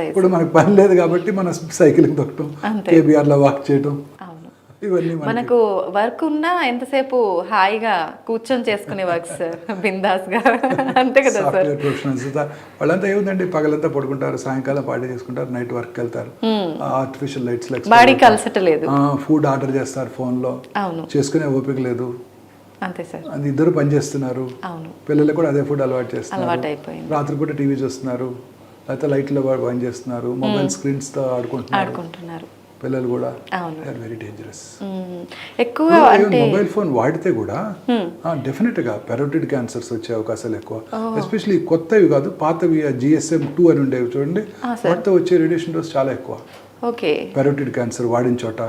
ఇప్పుడు మనకు పని లేదు కాబట్టి మనం సైక్లింగ్ తొక్కటం, కేబీఆర్లో వాక్ చేయటం, ఇవన్నీ మనకు వర్క్ ఉన్నా ఎంతసేపు హాయిగా కూర్చొని చేసుకునే వర్క్ సార్, బిందాస్ గా. అంతే కదా సార్. ప్రొఫెషనల్స్ వాళ్ళంతా ఏముందండి, పగలంతా పడుకుంటారు, సాయంకాలం పార్టీ చేసుకుంటారు, నైట్ వర్క్ వెళ్తారు. ఆర్టిఫిషియల్ లైట్స్ బాడీకి అలసటలేదు, ఫుడ్ ఆర్డర్ చేస్తారు ఫోన్లో, చేసుకునే ఓపిక లేదు. అంతే సార్. అది ఇద్దరు పని చేస్తున్నారు, పిల్లలు కూడా అదే ఫుడ్ అలవాటు చేస్తున్నారు, రాత్రిపూట టీవీ చూస్తున్నారు, లేకపోతే లైట్లో పని చేస్తున్నారు, మొబైల్ స్క్రీన్స్తో ఆడుకుంటున్నారు పిల్లలు కూడా. Very dangerous. ఎక్కువ మొబైల్ ఫోన్ వాడితే కూడా డెఫినెట్గా పెరోటిడ్ క్యాన్సర్స్ వచ్చే అవకాశాలు ఎక్కువ. ఎస్పెషల్లీ కొత్తవి కాదు, పాతవి GSM-2 అని ఉండేవి చూడండి, వాటితో వచ్చే రేడియేషన్ డోస్ చాలా ఎక్కువ పెరోటిడ్ క్యాన్సర్ వాడిన చోట.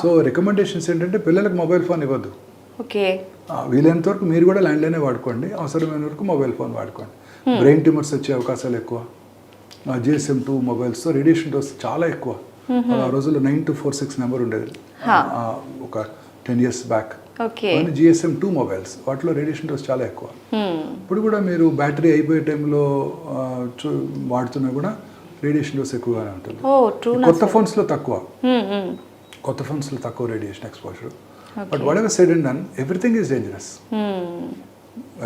సో రికమెండేషన్స్ ఏంటంటే పిల్లలకు మొబైల్ ఫోన్ ఇవ్వద్దు. వీలైనంత వరకు మీరు కూడా ల్యాండ్లైనే వాడుకోండి, అవసరమైన వరకు మొబైల్ ఫోన్ వాడుకోండి. బ్రెయిన్ ట్యూమర్స్ వచ్చే అవకాశాలు ఎక్కువ. GSM-2 మొబైల్స్తో రేడియేషన్ డోస్ చాలా ఎక్కువ. ఆ రోజుల్లో 9246 నెంబర్ ఉండేది ఒక 10 years బ్యాక్. GSM-2 మొబైల్స్, వాటిలో రేడియేషన్ డోస్ చాలా ఎక్కువ. ఇప్పుడు కూడా మీరు బ్యాటరీ అయిపోయే టైంలో వాడుతున్నా కూడా రేడియేషన్ డోస్ ఎక్కువగానే ఉంటుంది. కొత్త ఫోన్స్లో తక్కువ radiation exposure. But whatever said and done, everything is dangerous.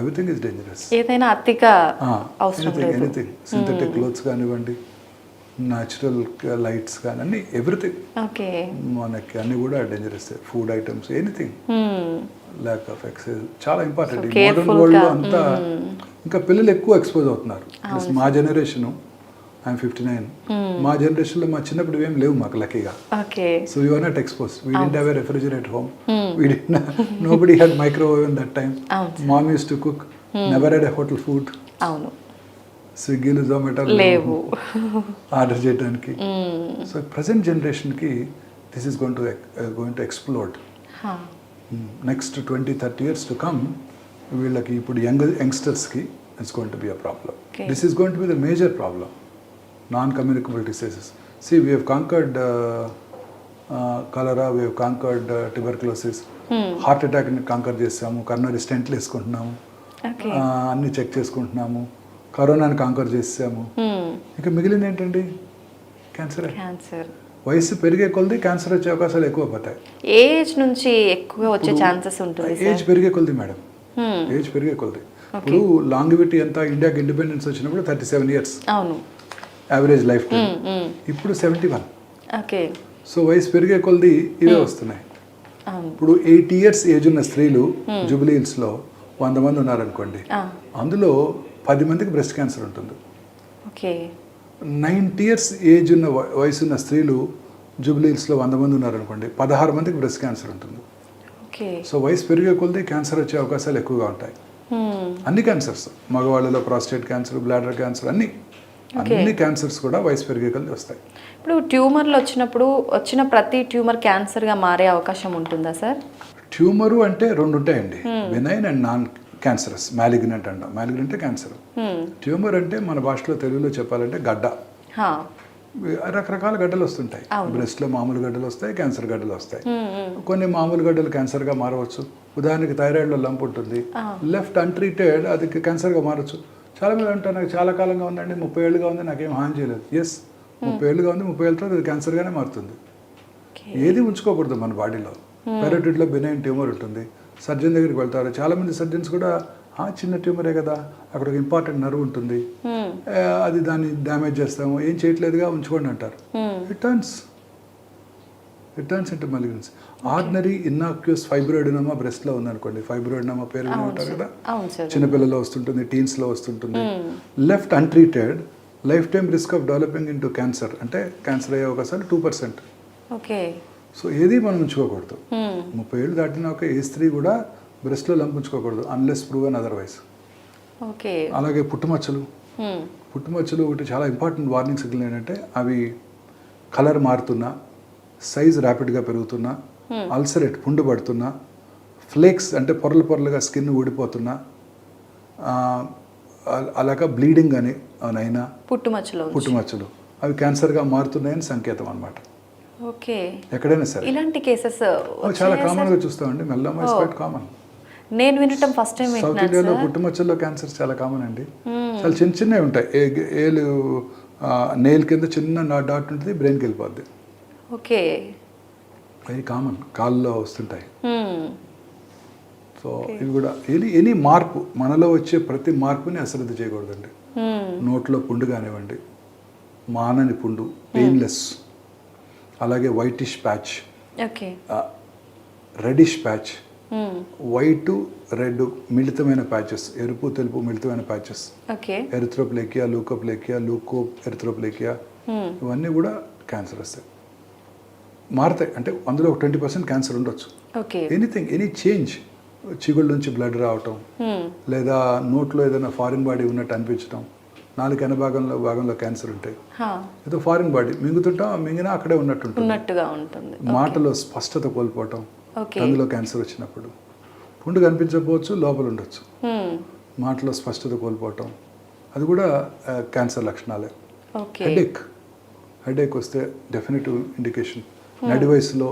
Everything is dangerous. ఏదైనా అతిగా అవసరం లేదు. Anything. Synthetic clothes కానివ్వండి, న్యాచురల్ లైట్స్ కానీ అన్ని, ఎవ్రీథింగ్ మనకి అన్ని కూడా dangerous. Food items, anything. Lack of exercise చాలా ఇంపార్టెంట్. ఈ మోడర్న్ వరల్డ్లో అంతా ఇంకా పిల్లలు ఎక్కువ ఎక్స్పోజ్ అవుతున్నారు. మా జనరేషను, I'm 59. మా జనరేషన్లో మా చిన్నప్పుడు ఏం లేవు మాకు లక్కీగా. So we were not exposed. We didn't have a refrigerator home. Nobody had microwave in that time. Mom used to cook. Never had a hotel food. స్విగ్గీలు, జొమాటోలు లేవు ఆర్డర్ చేయడానికి. సో ప్రజెంట్ జనరేషన్కి this is going to explode. Next 20-30 years to come వీళ్ళకి, ఇప్పుడు యంగ్స్టర్స్కి it's going to be a problem. This is going to be the major problem. Non-communicable diseases. See, we have conquered cholera, we have conquered tuberculosis. Heart attack ni conquer చేసాము, coronary స్టెంట్లు వేసుకుంటున్నాము, అన్ని check చేసుకుంటున్నాము, కరోనాని canker చేసాము. ఇంకా మిగిలింది ఏంటండి? Cancer. వయసు పెరిగే కొలది క్యాన్సర్ వచ్చే అవకాశాలు ఎక్కువ పోతాయి. ఏజ్ నుంచి ఎక్కువ వచ్చే ఛాన్సెస్ ఉంటుంది. ఏజ్ పెరిగే కొలది మేడం, ఏజ్ పెరిగే కొలది. ఇప్పుడు లాంగివిటీ ఎంత, ఇండియాకి ఇండిపెండెన్స్ వచ్చినప్పుడు 37 years యావరేజ్ లైఫ్ టైం. ఇప్పుడు 71. సో వయసు పెరిగే కొలది ఇవే వస్తున్నాయి. ఇప్పుడు 80 years ఏజ్ ఉన్న స్త్రీలు జూబ్లీ హిల్స్లో 100 మంది ఉన్నారనుకోండి, అందులో 10 మందికి బ్రెస్ట్ క్యాన్సర్ ఉంటుంది. 90 years ఏజ్ ఉన్న వయసు ఉన్న స్త్రీలు జూబ్లీ హిల్స్లో 100 మంది ఉన్నారనుకోండి, 16 మందికి బ్రెస్ట్ క్యాన్సర్ ఉంటుంది. ఓకే. సో వయసు పెరిగే కొద్దీ క్యాన్సర్ వచ్చే అవకాశాలు ఎక్కువగా ఉంటాయి. అన్ని క్యాన్సర్స్, మగవాళ్ళలో ప్రాస్టేట్ క్యాన్సర్, బ్లాడర్ క్యాన్సర్, అన్ని క్యాన్సర్స్ కూడా వయసు పెరిగే కొద్దీ వస్తాయి. ఇప్పుడు ట్యూమర్లు వచ్చిన ప్రతి ట్యూమర్ క్యాన్సర్గా మారే అవకాశం ఉంటుందా సార్? ట్యూమరు అంటే రెండు ఉంటాయండి, benign and non cancerous. Malignant అంటాం. మ్యాలిగ్నెంట్ అంటే క్యాన్సర్. ట్యూమర్ అంటే మన భాషలో తెలుగులో చెప్పాలంటే గడ్డ. రకరకాల గడ్డలు వస్తుంటాయి. బ్రెస్ట్లో మామూలు గడ్డలు వస్తాయి, క్యాన్సర్ గడ్డలు వస్తాయి. కొన్ని మామూలు గడ్డలు క్యాన్సర్గా మారవచ్చు. ఉదాహరణకి థైరాయిడ్లో లంప్ ఉంటుంది, లెఫ్ట్ అన్ట్రీటెడ్ అది క్యాన్సర్గా మారచ్చు. చాలా మంది అంటారు నాకు చాలా కాలంగా ఉందండి, 30 ఏళ్ళుగా ఉంది, నాకేం హాని చేయలేదు. ఎస్, 30 ఏళ్ళుగా ఉంది, 30 ఏళ్ళతో అది క్యాన్సర్గానే మారుతుంది. ఏది ఉంచుకోకూడదు మన బాడీలో. పెరోటిడ్లో బెనైన్ ట్యూమర్ ఉంటుంది, సర్జన్ దగ్గరికి వెళ్తారు. చాలామంది సర్జన్స్ కూడా చిన్న ట్యూమరే కదా, అక్కడ ఒక ఇంపార్టెంట్ నర్వ్ ఉంటుంది, అది దాన్ని డ్యామేజ్ చేస్తాము, ఏం చేయట్లేదుగా, ఉంచుకోండి అంటారు. It turns into malignancy. Ordinary innocuous fibroadenoma బ్రెస్ట్లో ఉందనుకోండి, ఫైబ్రాయిడినోమా పేరు విని ఉంటారు కదా, చిన్నపిల్లల్లో వస్తుంటుంది, టీన్స్లో వస్తుంటుంది. Left untreated life time risk of developing into cancer, అంటే క్యాన్సర్ అయ్యే అవకాశాలు 2%. ఓకే. సో ఏది మనం ఉంచుకోకూడదు. 30 ఏళ్ళు దాటిన ఒక ఏ స్త్రీ కూడా బ్రెస్ట్లో లంప్ ఉంచుకోకూడదు, అన్లెస్ ప్రూవెన్ అదర్వైజ్. ఓకే. అలాగే పుట్టుమచ్చలు ఒకటి చాలా ఇంపార్టెంట్ వార్నింగ్ సిగ్నల్ ఏంటంటే, అవి కలర్ మారుతున్నా, సైజ్ ర్యాపిడ్గా పెరుగుతున్నా, అల్సరేట్ పుండు పడుతున్నా, ఫ్లేక్స్ అంటే పొరలుగా స్కిన్ ఊడిపోతున్నా, అలాగా బ్లీడింగ్ అని అయినా పుట్టుమచ్చలు అవి క్యాన్సర్గా మారుతున్నాయని సంకేతం అన్నమాట. ఓకే. ఎక్కడైనా సరే ఇలాంటి కేసెస్ చాలా కామన్గా చూస్తామండి. మెల్లమ్మ ఇస్ క్వైట్ కామన్. నేను వినటం ఫస్ట్ టైం. సౌత్ ఇండియాలో పుట్టుమచ్చల్లో క్యాన్సర్స్ చాలా కామన్ అండి. చాలా చిన్నవి ఉంటాయి. ఏలు నెయిల్ కింద చిన్న డాట్ ఉంటుంది, బ్రెయిన్కి వెళ్ళిపోద్ది. ఓకే. వెరీ కామన్, కాళ్ళలో వస్తుంటాయి. సో ఇవి కూడా ఎనీ మార్పు, మనలో వచ్చే ప్రతి మార్పుని అశ్రద్ధ చేయకూడదండి. నోట్లో పుండు కానివ్వండి, మానని పుండు, పెయిన్లెస్, అలాగే whitish patch, reddish patch, white red మిళితమైన ప్యాచెస్, ఎరుపు తెలుపు మిళితమైన ప్యాచెస్, ఎరిథ్రోప్లేకియా, లూకో ఎరిథ్రోప్లేకియా, ఇవన్నీ కూడా క్యాన్సర్ వస్తాయి, మారుతాయి. అంటే అందులో ఒక 20% క్యాన్సర్ ఉండొచ్చు. ఎనీథింగ్, ఎనీ చేంజ్, చిగుళ్ళ నుంచి బ్లడ్ రావటం, లేదా నోట్లో ఏదైనా ఫారిన్ బాడీ ఉన్నట్టు అనిపించడం, నాలుగు భాగంలో క్యాన్సర్ ఉంటాయి, ఏదో ఫారిన్ బాడీ మింగినా అక్కడే ఉన్నట్టుగా ఉంటుంది. మాటలో స్పష్టత కోల్పోవటం, అందులో క్యాన్సర్ వచ్చినప్పుడు పుండు కనిపించకపోవచ్చు, లోపల ఉండొచ్చు, మాటలో స్పష్టత కోల్పోవటం, అది కూడా క్యాన్సర్ లక్షణాలే. హెడేక్ వస్తే డెఫినెటివ్ ఇండికేషన్. నడి వయసులో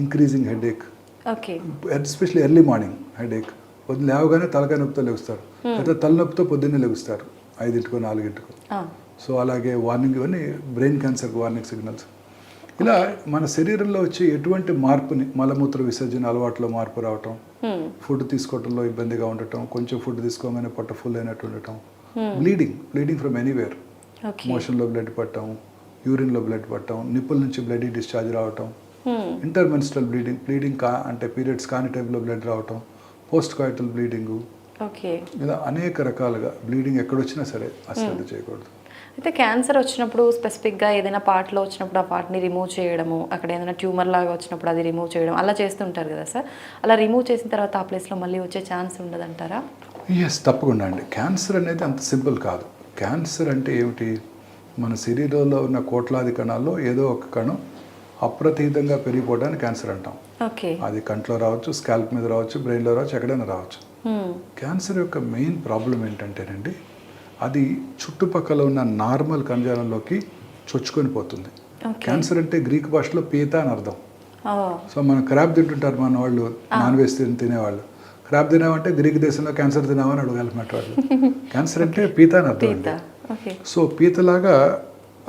increasing headache, especially early morning headache, పొద్దున్న లేవగానే తలకాయ నొప్పితో లెగుస్తారు, లేదా తలనొప్పితో పొద్దున్నే లెగుస్తారు 5 4 సో అలాగే వార్నింగ్, ఇవన్నీ బ్రెయిన్ క్యాన్సర్కి వార్నింగ్ సిగ్నల్స్. ఇలా మన శరీరంలో వచ్చే ఎటువంటి మార్పుని, మలమూత్ర విసర్జన అలవాట్లో మార్పు రావటం, ఫుడ్ తీసుకోవడంలో ఇబ్బందిగా ఉండటం, కొంచెం ఫుడ్ తీసుకోగానే పొట్ట ఫుల్ అయినట్టు ఉండటం, బ్లీడింగ్ ఫ్రమ్ ఎనీవేర్, మోషన్లో బ్లడ్ పట్టడం, యూరిన్లో బ్లడ్ పట్టడం, నిప్పుల నుంచి బ్లడ్ డిశ్చార్జ్ రావటం, ఇంటర్మెన్స్ట్రల్ బ్లీడింగ్ అంటే పీరియడ్స్ కాని టైంలో బ్లడ్ రావటం, పోస్ట్ కాయిటల్ బ్లీడింగు, ఇలా అనేక రకాలుగా బ్లీడింగ్ ఎక్కడొచ్చినా సరే అశ్రద్ధ చేయకూడదు. అయితే క్యాన్సర్ వచ్చినప్పుడు స్పెసిఫిక్గా ఏదైనా పార్ట్లో వచ్చినప్పుడు ఆ పార్ట్ని రిమూవ్ చేయడము, అక్కడ ఏదైనా ట్యూమర్ లాగా వచ్చినప్పుడు అది రిమూవ్ చేయడం అలా చేస్తుంటారు కదా సార్, అలా రిమూవ్ చేసిన తర్వాత ఆ ప్లేస్లో మళ్ళీ వచ్చే ఛాన్స్ ఉండదంటారా? ఎస్, తప్పకుండా అండి. క్యాన్సర్ అనేది అంత సింపుల్ కాదు. క్యాన్సర్ అంటే ఏమిటి, మన శరీరంలో ఉన్న కోట్లాది కణాల్లో ఏదో ఒక కణం అప్రతీతంగా పెరిగిపోవడానికి క్యాన్సర్ అంటాం. అది కంట్లో రావచ్చు, స్కాల్ప్ మీద రావచ్చు, బ్రెయిన్లో రావచ్చు, ఎక్కడైనా రావచ్చు. క్యాన్సర్ యొక్క మెయిన్ ప్రాబ్లం ఏంటంటేనండి, అది చుట్టుపక్కల ఉన్న నార్మల్ కణజాలంలోకి చొచ్చుకొని పోతుంది. క్యాన్సర్ అంటే గ్రీక్ భాషలో పీత అని అర్థం. సో మనం క్రాబ్ తింటుంటారు మన వాళ్ళు, నాన్ వెజ్ తినేవాళ్ళు. క్రాబ్ తినామంటే గ్రీక్ దేశంలో క్యాన్సర్ తినామని అడగాలన్నమాట వాళ్ళు. క్యాన్సర్ అంటే పీత అని అర్థం అండి. సో పీతలాగా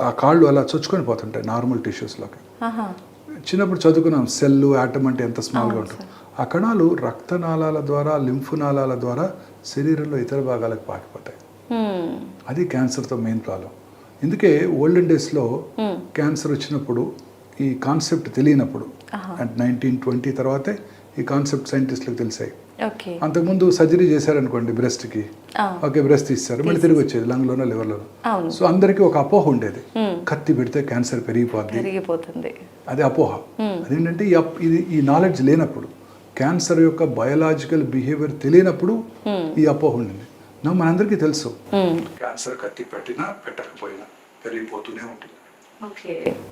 ఆ కాళ్ళు అలా చొచ్చుకొని పోతుంటాయి నార్మల్ టిష్యూస్లోకి. చిన్నప్పుడు చదువుకున్నాం సెల్లు, యాటమ్ అంటే ఎంత స్మాల్గా ఉంటుంది. ఆ కణాలు రక్తనాళాల ద్వారా, లింఫ్ నాళాల ద్వారా శరీరంలో ఇతర భాగాలకు పాకిపోతాయి. అది క్యాన్సర్తో మెయిన్ ప్రాబ్లం. అందుకే ఓల్డెన్ డేస్లో క్యాన్సర్ వచ్చినప్పుడు ఈ కాన్సెప్ట్ తెలియనప్పుడు, అంటే 1920 తర్వాతే ఈ కాన్సెప్ట్ సైంటిస్టులకు తెలిసాయి. అంతకుముందు సర్జరీ చేశారనుకోండి బ్రెస్ట్కి, బ్రెస్ట్ తీస్తారు, మళ్ళీ తిరిగి వచ్చేది లంగ్లోనో లివర్లోనో. సో అందరికీ ఒక అపోహ ఉండేది, కత్తి పెడితే క్యాన్సర్ పెరిగిపోతుంది, అది అపోహ. అదేంటంటే ఈ నాలెడ్జ్ లేనప్పుడు క్యాన్సర్ యొక్క బయోలాజికల్ బిహేవియర్ తెలియనప్పుడు ఈ అపోహ ఉండింది. మనందరికీ తెలుసు క్యాన్సర్ కత్తి పెట్టినా పెట్టకపోయినా పెరిగిపోతూనే ఉంటుంది.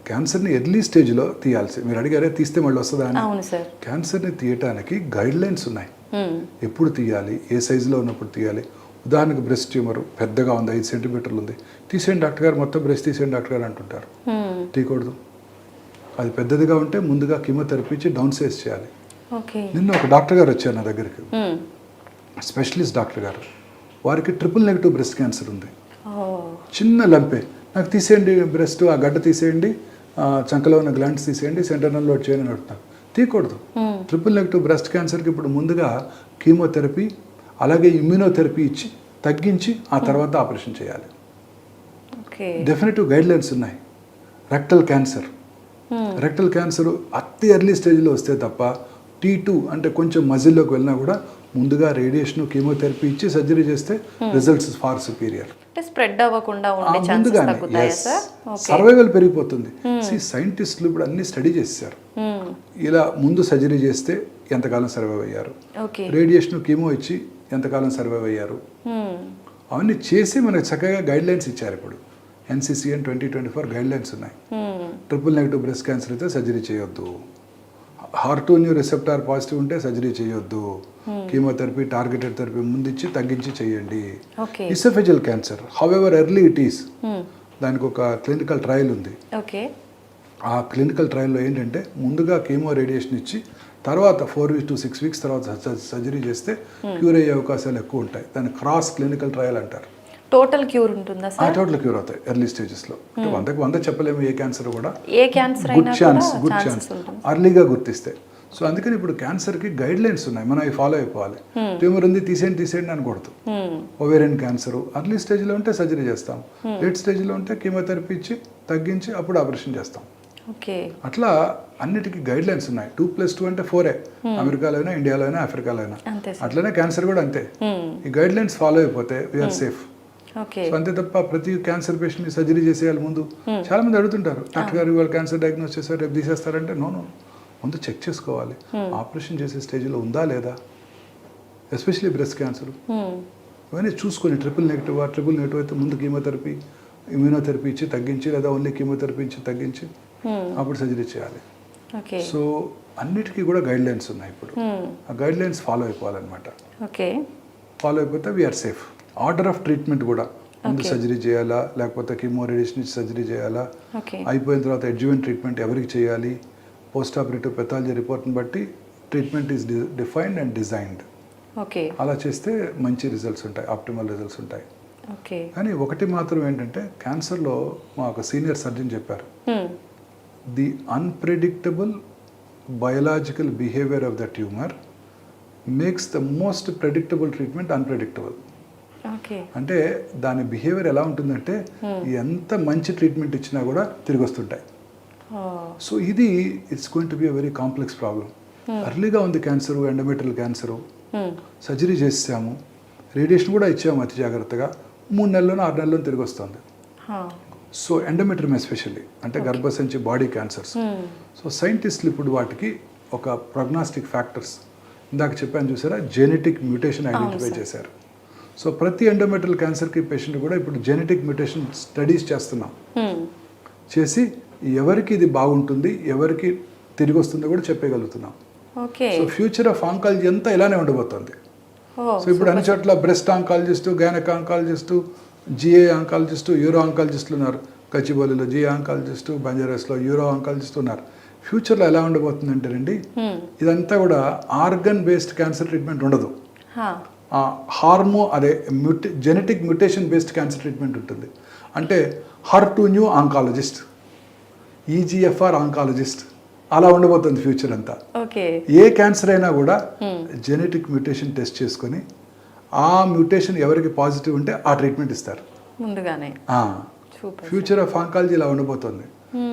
క్యాన్సర్ని ఎర్లీ స్టేజ్లో తీయాల్సి, మీరు అడిగారే తీస్తే మళ్ళీ వస్తుందా అని. క్యాన్సర్ని తీయటానికి గైడ్ లైన్స్ ఉన్నాయి. ఎప్పుడు తీయాలి, ఏ సైజులో ఉన్నప్పుడు తీయాలి. ఉదాహరణకు బ్రెస్ట్ ట్యూమర్ పెద్దగా ఉంది, 5 సెంటీమీటర్లు ఉంది, తీసేయండి డాక్టర్ గారు, మొత్తం బ్రెస్ట్ తీసేయండి డాక్టర్ గారు అంటుంటారు. తీయకూడదు. అది పెద్దదిగా ఉంటే ముందుగా కీమోథెరపీ ఇచ్చి డౌన్ సైజ్ చేయాలి. నిన్న ఒక డాక్టర్ గారు వచ్చారు నా దగ్గరికి, స్పెషలిస్ట్ డాక్టర్ గారు. వారికి ట్రిపుల్-నెగటివ్ బ్రెస్ట్ క్యాన్సర్ ఉంది. చిన్న లంపే, నాకు తీసేయండి బ్రెస్ట్, ఆ గడ్డ తీసేయండి, చంకలో ఉన్న గ్లాండ్స్ తీసేయండి, సెంటర్నల్ లోడ్ చేయండి అని అడుగుతారు. తీయకూడదు. ట్రిపుల్-నెగటివ్ బ్రెస్ట్ క్యాన్సర్కి ఇప్పుడు ముందుగా కీమోథెరపీ అలాగే ఇమ్యూనోథెరపీ ఇచ్చి తగ్గించి ఆ తర్వాత ఆపరేషన్ చేయాలి. డెఫినెటివ్ గైడ్ లైన్స్ ఉన్నాయి. రెక్టల్ క్యాన్సర్ అతి ఎర్లీ స్టేజ్లో వస్తే తప్ప T2 అంటే కొంచెం మజిల్లోకి వెళ్ళినా కూడా ముందుగా రేడియేషన్ కీమోథెరపీ ఇచ్చి సర్జరీ చేస్తే రిజల్ట్స్ ఫార్ సుపీరియర్. స్ప్రెడ్ అవ్వకుండా సర్వైవల్ పెరిగిపోతుంది. సైంటిస్టులు ఇప్పుడు అన్ని స్టడీ చేశారు. ఇలా ముందు సర్జరీ చేస్తే ఎంతకాలం సర్వైవ్ అయ్యారు, రేడియేషన్ కీమో ఇచ్చి ఎంతకాలం సర్వైవ్ అయ్యారు, అవన్నీ చేసి మనకు చక్కగా గైడ్ లైన్స్ ఇచ్చారు. ఇప్పుడు NCCN 2024 గైడ్ లైన్స్ ఉన్నాయి. ట్రిపుల్-నెగటివ్ బ్రెస్ట్ క్యాన్సర్ అయితే సర్జరీ చేయొద్దు, HER2 రిసెప్టార్ పాజిటివ్ ఉంటే సర్జరీ చేయొద్దు, కీమోథెరపీ టార్గెటెడ్ థెరపీ ముందు ఇచ్చి తగ్గించి చేయండి. Oesophageal cancer however early it is, దానికి ఒక క్లినికల్ ట్రయల్ ఉంది. ఆ క్లినికల్ ట్రయల్లో ఏంటంటే ముందుగా కీమో రేడియేషన్ ఇచ్చి తర్వాత 4 to 6 weeks తర్వాత సర్జరీ చేస్తే క్యూర్ అయ్యే అవకాశాలు ఎక్కువ ఉంటాయి. దాన్ని క్రాస్ క్లినికల్ ట్రయల్ అంటారు. టోటల్ క్యూర్ ఉంటుందా సార్? టోటల్ క్యూర్ అవుతాయి ఎర్లీ స్టేజెస్లో. 100 చెప్పలేము, ఏ క్యాన్సర్ కూడా గుడ్ ఛాన్స్ అర్లీగా గుర్తిస్తే. సో అందుకని ఇప్పుడు క్యాన్సర్కి గైడ్ లైన్స్ ఉన్నాయి, మనం అవి ఫాలో అయిపోవాలి. ట్యూమర్ ఉంది తీసేయండి అనకూడదు. ఓవేరియన్ క్యాన్సర్ అర్లీ స్టేజ్లో ఉంటే సర్జరీ చేస్తాం, లేట్ స్టేజ్లో ఉంటే కీమోథెరపీ ఇచ్చి తగ్గించి అప్పుడు ఆపరేషన్ చేస్తాం. అట్లా అన్నిటికీ గైడ్ లైన్స్ ఉన్నాయి. 2+2 అంటే 4 అమెరికాలో అయినా, ఇండియాలో అయినా, ఆఫ్రికాలో అయినా. అట్లనే క్యాన్సర్ కూడా అంతే. ఈ గైడ్ లైన్స్ ఫాలో అయిపోతే వీఆర్ సేఫ్. సో అంతే తప్ప ప్రతి క్యాన్సర్ పేషెంట్ని సర్జరీ చేసేయాలి ముందు. చాలా మంది అడుగుతుంటారు, డాక్టర్ గారు ఇవాళ క్యాన్సర్ డయాగ్నోస్ చేస్తారు రేపు తీసేస్తారంటే. నో, ముందు చెక్ చేసుకోవాలి ఆపరేషన్ చేసే స్టేజ్లో ఉందా లేదా, ఎస్పెషలీ బ్రెస్ట్ క్యాన్సర్. ఇవన్నీ చూసుకొని ట్రిపుల్-నెగటివ్ అయితే ముందు కీమోథెరపీ ఇమ్యూనోథెరపీ ఇచ్చి తగ్గించి, లేదా ఓన్లీ కీమోథెరపీ ఇచ్చి తగ్గించి అప్పుడు సర్జరీ చేయాలి. సో అన్నిటికీ కూడా గైడ్ లైన్స్ ఉన్నాయి. ఇప్పుడు ఆ గైడ్ లైన్స్ ఫాలో అయిపోవాలన్నమాట. ఫాలో అయిపోతే we are safe. Order of treatment కూడా ముందు సర్జరీ చేయాలా, లేకపోతే కీమో రేడియేషన్ ఇచ్చి సర్జరీ చేయాలా, అయిపోయిన తర్వాత అడ్జువెంట్ ట్రీట్మెంట్ ఎవరికి చేయాలి, పోస్ట్ ఆపరేటివ్ పెథాలజీ రిపోర్ట్ని బట్టి treatment is defined and designed. అలా చేస్తే మంచి రిజల్ట్స్ ఉంటాయి, ఆప్టిమల్ రిజల్ట్స్ ఉంటాయి. కానీ ఒకటి మాత్రం ఏంటంటే క్యాన్సర్లో మా ఒక సీనియర్ సర్జన్ చెప్పారు, the unpredictable biological behaviour of the tumour makes the most predictable treatment unpredictable. అంటే దాని బిహేవియర్ ఎలా ఉంటుందంటే ఎంత మంచి ట్రీట్మెంట్ ఇచ్చినా కూడా తిరిగి వస్తుంటాయి. సో ఇది it's going to be a very complex problem. అర్లీగా ఉంది క్యాన్సరు, ఎండోమెట్రియల్ క్యాన్సరు, సర్జరీ చేసాము, రేడియేషన్ కూడా ఇచ్చాము అతి జాగ్రత్తగా, 3 నెలల్లోనూ 6 నెలల్లోనూ తిరిగి వస్తుంది. సో ఎండోమెట్రియం ఎస్పెషల్లీ అంటే గర్భసంచి బాడీ క్యాన్సర్స్. సో సైంటిస్టులు ఇప్పుడు వాటికి ఒక ప్రొగ్నాస్టిక్ ఫ్యాక్టర్స్ ఇందాక చెప్పాను చూసారా, జెనెటిక్ మ్యూటేషన్ ఐడెంటిఫై చేశారు. సో ప్రతి ఎండోమెట్రియల్ క్యాన్సర్కి పేషెంట్ కూడా ఇప్పుడు జెనెటిక్ మ్యూటేషన్ స్టడీస్ చేస్తున్నాం. చేసి ఎవరికి ఇది బాగుంటుంది, ఎవరికి తిరిగి వస్తుందో కూడా చెప్పగలుగుతున్నాం. సో ఫ్యూచర్ ఆఫ్ ఆంకాలజీ అంతా ఇలానే ఉండబోతుంది. సో ఇప్పుడు అన్ని చోట్ల breast oncologist, gynaec oncologist, GI oncologist, uro ఆంకాలజిస్టులు ఉన్నారు. కచ్చిబౌలిలో జిఏ ఆంకాలజిస్టు, బంజారాస్లో యూరో ఆంకాలజిస్టు ఉన్నారు. ఫ్యూచర్లో ఎలా ఉండబోతుందంటే రండి, ఇదంతా కూడా ఆర్గన్ బేస్డ్ క్యాన్సర్ ట్రీట్మెంట్ ఉండదు, genetic mutation based cancer treatment ఉంటుంది. అంటే HER2 ఆంకాలజిస్ట్, EGFR ఆంకాలజిస్ట్, అలా ఉండబోతుంది ఫ్యూచర్ అంతా. ఏ క్యాన్సర్ అయినా కూడా జెనెటిక్ మ్యూటేషన్ టెస్ట్ చేసుకొని ఆ మ్యూటేషన్ ఎవరికి పాజిటివ్ ఉంటే ఆ ట్రీట్మెంట్ ఇస్తారు ముందుగానే. ఫ్యూచర్ ఆఫ్ ఆంకాలజీ ఇలా ఉండబోతుంది.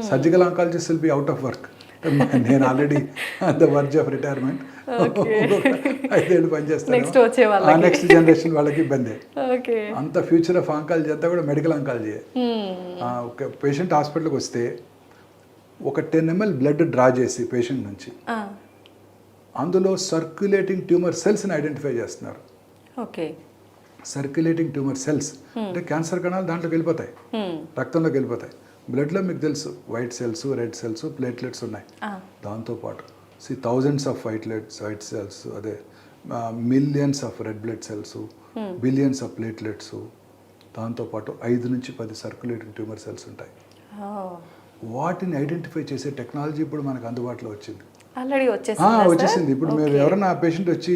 Surgical oncologist will be out of work. నేను already the verge of retirement, 5 ఏళ్ళు పనిచేస్తాను. నెక్స్ట్ జనరేషన్ వాళ్ళకి ఇబ్బంది. అంత ఫ్యూచర్ ఆఫ్ ఆంకాలజీ అంతా కూడా మెడికల్ ఆంకాలజీ. ఒక పేషెంట్ హాస్పిటల్కి వస్తే ఒక 10 ml బ్లడ్ డ్రా చేసి పేషెంట్ నుంచి అందులో సర్క్యులేటింగ్ ట్యూమర్ సెల్స్ని ఐడెంటిఫై చేస్తున్నారు. ఓకే. సర్క్యులేటింగ్ ట్యూమర్ సెల్స్ అంటే క్యాన్సర్ కణాలు దాంట్లోకి వెళ్ళిపోతాయి, రక్తంలోకి వెళ్ళిపోతాయి. బ్లడ్లో మీకు తెలుసు white cells, red cells, platelets ఉన్నాయి. దాంతోపాటు థౌజండ్స్ ఆఫ్ వైట్ సెల్స్, అదే millions of red blood cells, billions of platelets, దాంతోపాటు 5 నుంచి 10 సర్క్యులేటింగ్ ట్యూమర్ సెల్స్ ఉంటాయి. వాటిని ఐడెంటిఫై చేసే టెక్నాలజీ ఇప్పుడు మనకు అందుబాటులో వచ్చింది. ఆల్రెడీ వచ్చేసింది. ఇప్పుడు మీరు ఎవరైనా పేషెంట్ వచ్చి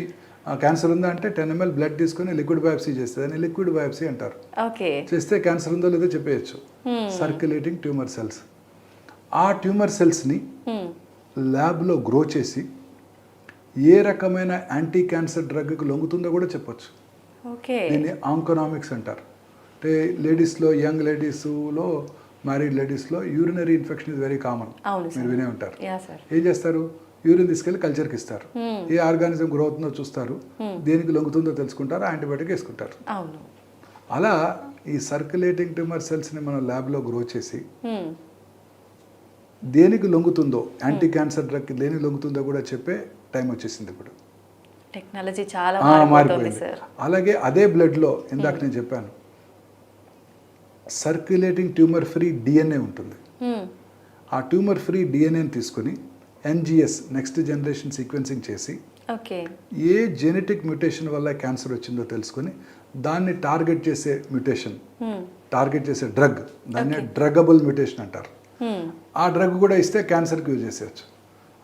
క్యాన్సర్ ఉందా అంటే 10 ml బ్లడ్ తీసుకొని లిక్విడ్ బయాప్సీ చేస్తే దాన్ని లిక్విడ్ బయాప్సీ అంటారు. చేస్తే క్యాన్సర్ ఉందో లేదో చెప్పేయచ్చు. సర్క్యులేటింగ్ ట్యూమర్ సెల్స్, ఆ ట్యూమర్ సెల్స్ని ల్యాబ్లో గ్రో చేసి ఏ రకమైన యాంటీ క్యాన్సర్ డ్రగ్కి లొంగుతుందో కూడా చెప్పొచ్చు. దీన్ని ఆంకోనామిక్స్ అంటారు. అంటే లేడీస్లో, యంగ్ లేడీస్లో, మ్యారీడ్ లేడీస్లో urinary infection is very common, మీరు వినే ఉంటారు. ఏం చేస్తారు, యూరిన్ తీసుకెళ్ళి కల్చర్కి ఇస్తారు, ఏ ఆర్గానిజం గ్రో అవుతుందో చూస్తారు, దేనికి లొంగుతుందో తెలుసుకుంటారు, యాంటీబయాటిక్ వేసుకుంటారు. అలా ఈ సర్క్యులేటింగ్ ట్యూమర్ సెల్స్ని మనం ల్యాబ్లో గ్రో చేసి దేనికి లొంగుతుందో, యాంటీ క్యాన్సర్ డ్రగ్కి దేనికి లొంగుతుందో కూడా చెప్పే టైం వచ్చేసింది ఇప్పుడు. టెక్నాలజీ చాలా మారిపోయింది. అలాగే అదే బ్లడ్లో ఇందాక నేను చెప్పాను సర్క్యులేటింగ్ ట్యూమర్ ఫ్రీ డిఎన్ఏ ఉంటుంది. ఆ ట్యూమర్ ఫ్రీ డిఎన్ఏని తీసుకొని NGS నెక్స్ట్ జనరేషన్ సీక్వెన్సింగ్ చేసి ఏ జెనెటిక్ మ్యూటేషన్ వల్ల క్యాన్సర్ వచ్చిందో తెలుసుకొని దాన్ని టార్గెట్ చేసే మ్యూటేషన్, టార్గెట్ చేసే డ్రగ్, దాన్ని డ్రగబుల్ మ్యూటేషన్ అంటారు. ఆ డ్రగ్ కూడా ఇస్తే క్యాన్సర్కి యూజ్ చేసేయచ్చు.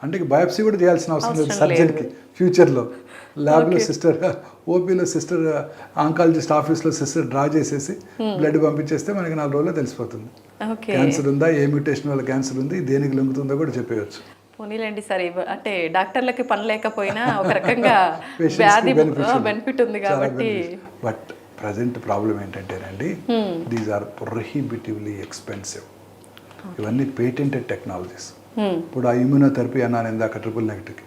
అంటే బయాప్సీ కూడా చేయాల్సిన అవసరం లేదు సర్జన్కి. ఫ్యూచర్లో ల్యాబ్లో సిస్టర్, ఓపీలో సిస్టర్, ఆంకాలజిస్ట్ ఆఫీస్లో సిస్టర్ డ్రా చేసేసి బ్లడ్ పంపించేస్తే మనకి 4 రోజుల్లో తెలిసిపోతుంది క్యాన్సర్ ఉందా, ఏ మ్యూటేషన్ వల్ల క్యాన్సర్ ఉంది, దేనికి లొంగుతుందో కూడా చెప్పేయచ్చు. పోనీలేండి సార్, అంటే డాక్టర్లకి పని లేకపోయినా ఒక రకంగా వ్యాధి బెనిఫిట్ ఉంది కాబట్టి. బట్ ప్రజెంట్ ప్రాబ్లం ఏంటంటేనండి, దీస్ ఆర్ ప్రొహిబిటివ్లీ ఎక్స్పెన్సివ్. ఇవన్నీ పేటెంటెడ్ టెక్నాలజీస్. ఇప్పుడు ఆ ఇమ్యూనోథెరపీ అన్నాను ఇందాక, ట్రిపుల్ నెగటివ్కి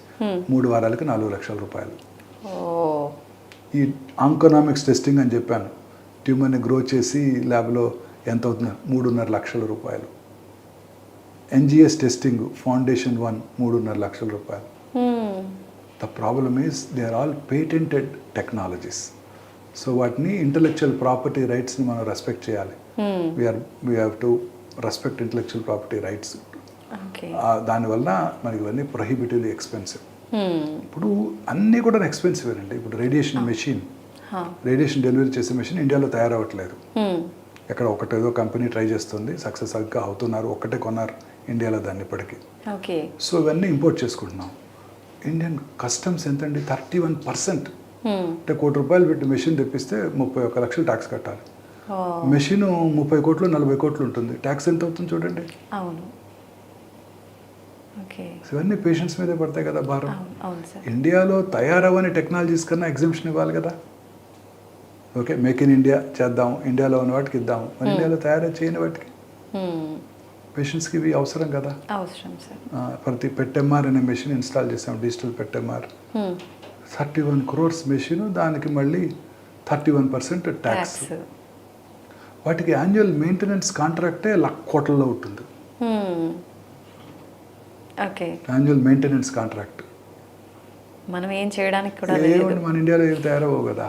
3 వారాలకి 4 లక్షల రూపాయలు. ఈ ఆంకోనామిక్స్ టెస్టింగ్ అని చెప్పాను, ట్యూమర్ని గ్రో చేసి ల్యాబ్లో ఎంత అవుతుంది, 3.5 లక్షల రూపాయలు. NGS టెస్టింగ్ ఫౌండేషన్ 1 3.5 లక్షల రూపాయలు. The problem is they are all patented technologies. So వాటిని ఇంటలెక్చువల్ ప్రాపర్టీ రైట్స్ని మనం రెస్పెక్ట్ చేయాలి. We have to respect intellectual property rights. దానివల్ల మనకి ఇవన్నీ ప్రొహిబిటివ్లీ ఎక్స్పెన్సివ్. ఇప్పుడు అన్నీ కూడా ఎక్స్పెన్సివ్ అండి. ఇప్పుడు రేడియేషన్ మెషిన్, రేడియేషన్ డెలివరీ చేసే మెషిన్ ఇండియాలో తయారవ్వట్లేదు. ఎక్కడ ఒకటేదో కంపెనీ ట్రై చేస్తుంది, సక్సెస్ అవుతున్నారు, ఒక్కటే కొన్నారు ఇండియాలో దాన్ని ఇప్పటికీ. సో ఇవన్నీ ఇంపోర్ట్ చేసుకుంటున్నాం. ఇండియన్ కస్టమ్స్ ఎంతండి, 31%. అంటే ₹1,00,00,000 పెట్టి మెషిన్ తెప్పిస్తే 31 లక్షలు ట్యాక్స్ కట్టాలి. మెషిన్ 30 కోట్లు 40 కోట్లు ఉంటుంది, ట్యాక్స్ ఎంత అవుతుంది చూడండి. ఇవన్నీ పేషెంట్స్ మీదే పడతాయి కదా భారం. ఇండియాలో తయారవని టెక్నాలజీస్ కన్నా ఎగ్జిబిషన్ ఇవ్వాలి కదా. ఓకే, మేక్ ఇన్ ఇండియా చేద్దాం, ఇండియాలో ఉన్న వాటికి ఇద్దాము, మరి ఇండియాలో తయారు చేయని వాటికి పేషెంట్స్కి ఇవి అవసరం కదా. ప్రతి పెట్టెంఆర్ అనే మెషిన్ ఇన్స్టాల్ చేసాం, డిజిటల్ పెట్టెంఆర్. 31 crores మెషిన్, దానికి మళ్ళీ 31% ట్యాక్స్. వాటికి యాన్యువల్ మెయింటెనెన్స్ కాంట్రాక్టే ₹1,00,00,000 ఉంటుంది. Annual maintenance contract. మనం ఏం చేయడానికి కూడా ఏమండి, మన ఇండియాలో ఏం తయారవవు కదా.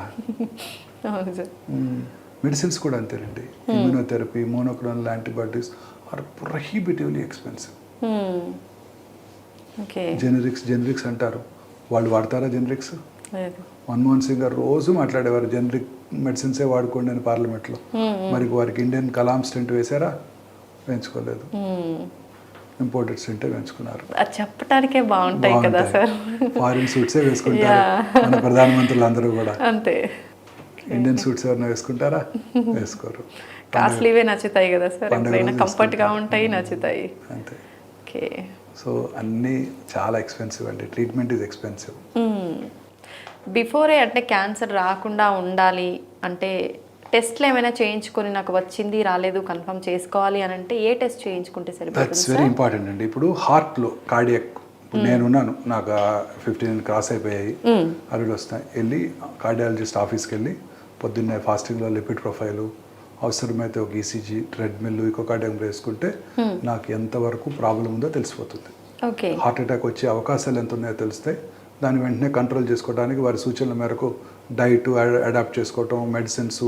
మెడిసిన్స్ కూడా అంతేనండి. Immunotherapy, monoclonal antibodies are prohibitively expensive. Generics అంటారు, వాళ్ళు వాడతారా జెనరిక్స్? మన్మోహన్ సింగ్ గారు రోజు మాట్లాడేవారు జెనరిక్ మెడిసిన్సే వాడుకోండి అని పార్లమెంట్లో. మరి వారికి ఇండియన్ కలాం స్టెంట్ వేసారా? వేయించుకోలేదు. ఇంపోర్టెడ్ స్టెంటే వేయించుకున్నారు. చెప్పడానికే బాగుంటాయి కదా సార్. ఫారిన్ సూట్సే వేసుకుంటారు మన ప్రధానమంత్రులు అందరూ కూడా. అంతే. ఇండియన్ సూట్స్ ఎవరైనా వేసుకుంటారా? వేసుకోరు. కాస్ట్లీవే నచ్చుతాయి కదా సార్, కంఫర్ట్గా ఉంటాయి, నచ్చుతాయి. అంతే. సో అన్నీ చాలా ఎక్స్పెన్సివ్ అండి. Treatment is expensive. బిఫోరే అంటే క్యాన్సర్ రాకుండా ఉండాలి అంటే టెస్ట్లు ఏమైనా చేయించుకొని నాకు వచ్చింది రాలేదు కన్ఫర్మ్ చేసుకోవాలి అని అంటే ఏ టెస్ట్ చేయించుకుంటే సరిపోతుంది? దట్స్ వెరీ ఇంపార్టెంట్ అండి. ఇప్పుడు హార్ట్లో కార్డియాక్, ఇప్పుడు నేనున్నాను, నాకు 15 క్రాస్ అయిపోయాయి, అవి వస్తాయి. వెళ్ళి కార్డియాలజిస్ట్ ఆఫీస్కి వెళ్ళి పొద్దున్నే ఫాస్టింగ్లో లిపిడ్ ప్రొఫైలు, అవసరమైతే ఒక ECG, ట్రెడ్మిల్, ఇకోకార్డియం వేసుకుంటే నాకు ఎంతవరకు ప్రాబ్లం ఉందో తెలిసిపోతుంది. హార్ట్ అటాక్ వచ్చే అవకాశాలు ఎంత ఉన్నాయో తెలుస్తాయి, దాన్ని వెంటనే కంట్రోల్ చేసుకోవడానికి వారి సూచనల మేరకు డైట్ అడాప్ట్ చేసుకోవటం, మెడిసిన్స్,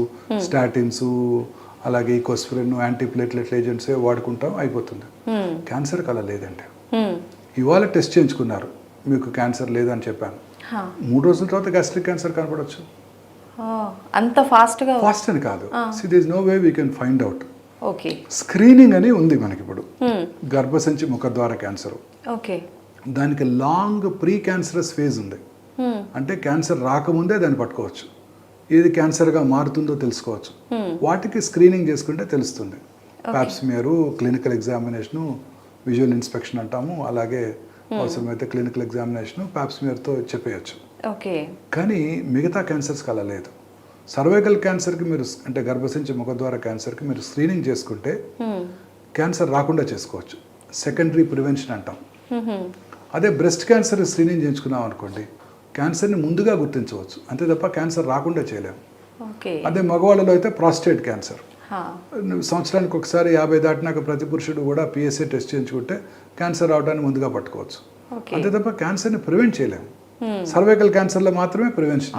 స్టాటిన్స్, అలాగే ఈకోస్ఫిరిన్, యాంటీప్లేట్లెట్ ఏజెంట్స్ వాడుకుంటాం, అయిపోతుంది. క్యాన్సర్కి అలా లేదండి. ఇవాళ టెస్ట్ చేయించుకున్నారు, మీకు క్యాన్సర్ లేదని చెప్పాను, 3 రోజుల తర్వాత గ్యాస్ట్రిక్ క్యాన్సర్ కనపడవచ్చు. అంత ఫాస్ట్గా? ఫాస్ట్ అని కాదు, this no way we can find out. Okay. Screening అని ఉంది మనకి ఇప్పుడు, గర్భసంచి ముఖద్వార క్యాన్సర్. ఓకే. దానికి లాంగ్ ప్రీ క్యాన్సరస్ ఫేజ్ ఉంది. అంటే క్యాన్సర్ రాకముందే దాన్ని పట్టుకోవచ్చు, ఏది క్యాన్సర్గా మారుతుందో తెలుసుకోవచ్చు. వాటికి స్క్రీనింగ్ చేసుకుంటే తెలుస్తుంది. Pap smear, clinical examination, visual inspection అంటాము, అలాగే అవసరమైతే క్లినికల్ ఎగ్జామినేషను ప్యాప్స్మియర్తో చెప్పేయచ్చు. ఓకే. కానీ మిగతా క్యాన్సర్స్కి అలా లేదు. సర్వైకల్ క్యాన్సర్కి మీరు, అంటే గర్భసంచి ముఖద్వార క్యాన్సర్కి మీరు స్క్రీనింగ్ చేసుకుంటే క్యాన్సర్ రాకుండా చేసుకోవచ్చు, సెకండరీ ప్రివెన్షన్ అంటాం. అదే బ్రెస్ట్ క్యాన్సర్ స్క్రీనింగ్ చేయించుకున్నాం అనుకోండి, క్యాన్సర్ని ముందుగా గుర్తించవచ్చు, అంతే తప్ప క్యాన్సర్ రాకుండా చేయలేము. అదే మగవాళ్ళలో అయితే ప్రాస్టేట్ క్యాన్సర్, సంవత్సరానికి ఒకసారి 50 దాటినాక ప్రతి పురుషుడు కూడా పిఎస్ఏ టెస్ట్ చేయించుకుంటే క్యాన్సర్ రావడానికి ముందుగా పట్టుకోవచ్చు, అంతే తప్ప క్యాన్సర్ని ప్రివెంట్ చేయలేము. సర్వైకల్ క్యాన్సర్లో మాత్రమే ప్రివెన్షన్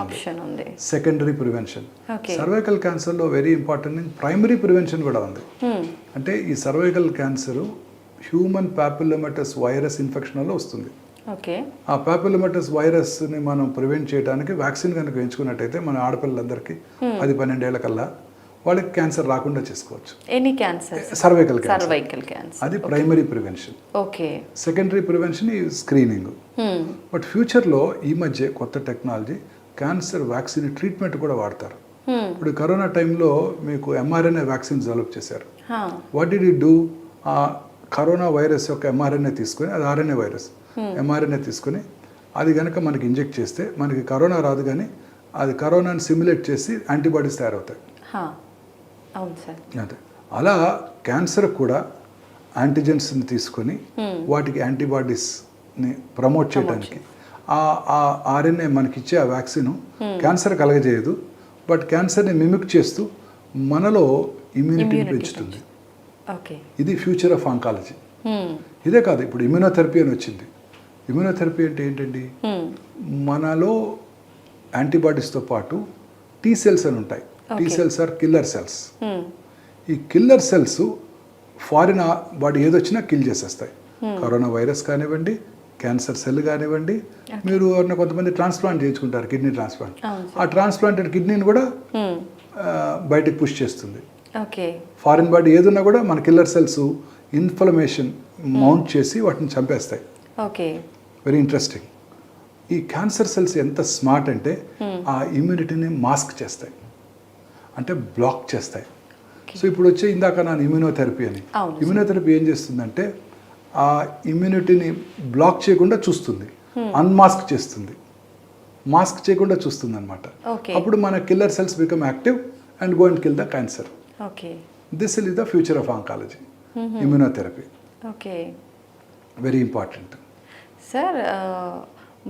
ఉంది, సెకండరీ ప్రివెన్షన్. సర్వైకల్ క్యాన్సర్లో వెరీ ఇంపార్టెంట్ ప్రైమరీ ప్రివెన్షన్ కూడా ఉంది. అంటే ఈ cervical cancer human papillomatous virus infection వల్ల వస్తుంది. ఆ పాపిల్లోమాటస్ వైరస్ని మనం ప్రివెంట్ చేయడానికి వ్యాక్సిన్ కనుక వేయించుకున్నట్టయితే మన ఆడపిల్లలందరికీ 10-12 ఏళ్ల కల్లా వాళ్ళకి క్యాన్సర్ రాకుండా చేసుకోవచ్చు. Any cancer? Cervical cancer. అది ప్రైమరీ ప్రివెన్షన్. సెకండరీ ప్రివెన్షన్ ఈ స్క్రీనింగ్. బట్ ఫ్యూచర్లో ఈ మధ్య కొత్త టెక్నాలజీ క్యాన్సర్ వ్యాక్సిన్ ట్రీట్మెంట్ కూడా వాడతారు. ఇప్పుడు కరోనా టైంలో మీకు mRNA వ్యాక్సిన్ డెవలప్ చేశారు. What did it do? ఆ కరోనా వైరస్ యొక్క mRNA తీసుకొని, అది RNA వైరస్, mRNA తీసుకొని అది కనుక మనకి ఇంజెక్ట్ చేస్తే మనకి కరోనా రాదు, కానీ అది కరోనాని సిమ్యులేట్ చేసి యాంటీబాడీస్ తయారవుతాయి. అదే అలా క్యాన్సర్ కూడా యాంటీజెన్స్ని తీసుకొని వాటికి యాంటీబాడీస్ని ప్రమోట్ చేయడానికి ఆ RNA మనకిచ్చే ఆ వ్యాక్సిన్ క్యాన్సర్ కలగజేయదు, బట్ క్యాన్సర్ని మిమిక్ చేస్తూ మనలో ఇమ్యూనిటీని పెంచుతుంది. ఇది ఫ్యూచర్ ఆఫ్ ఆంకాలజీ. ఇదే కాదు, ఇప్పుడు ఇమ్యూనోథెరపీ అని వచ్చింది. ఇమ్యూనోథెరపీ అంటే ఏంటండి? మనలో యాంటీబాడీస్తో పాటు టీ సెల్స్ అని ఉంటాయి. T cells are killer cells. ఈ కిల్లర్ సెల్స్ ఫారిన్ బాడీ ఏదొచ్చినా కిల్ చేసేస్తాయి. కరోనా వైరస్ కానివ్వండి, క్యాన్సర్ సెల్ కానివ్వండి, మీరు కొంతమంది ట్రాన్స్ప్లాంట్ చేయించుకుంటారు, కిడ్నీ ట్రాన్స్ప్లాంట్. ఆ ట్రాన్స్ప్లాంటెడ్ కిడ్నీని కూడా బయటకు పుష్ చేస్తుంది. ఫారిన్ బాడీ ఏదున్నా కూడా మన కిల్లర్ సెల్స్ ఇన్ఫ్లమేషన్ మౌంట్ చేసి వాటిని చంపేస్తాయి. Very interesting. ఈ క్యాన్సర్ సెల్స్ ఎంత స్మార్ట్ అంటే ఆ ఇమ్యూనిటీని మాస్క్ చేస్తాయి, అంటే బ్లాక్ చేస్తాయి. సో ఇప్పుడు వచ్చే ఇందాక నా ఇమ్యూనోథెరపీ అని, ఇమ్యూనోథెరపీ ఏం చేస్తుందంటే ఆ ఇమ్యూనిటీని బ్లాక్ చేయకుండా చూస్తుంది, అన్మాస్క్ చేస్తుంది, మాస్క్ చేయకుండా చూస్తుంది అనమాట. అప్పుడు మన killer cells become active and go and kill the cancer. This is the future of oncology, immunotherapy. Very important. Sir,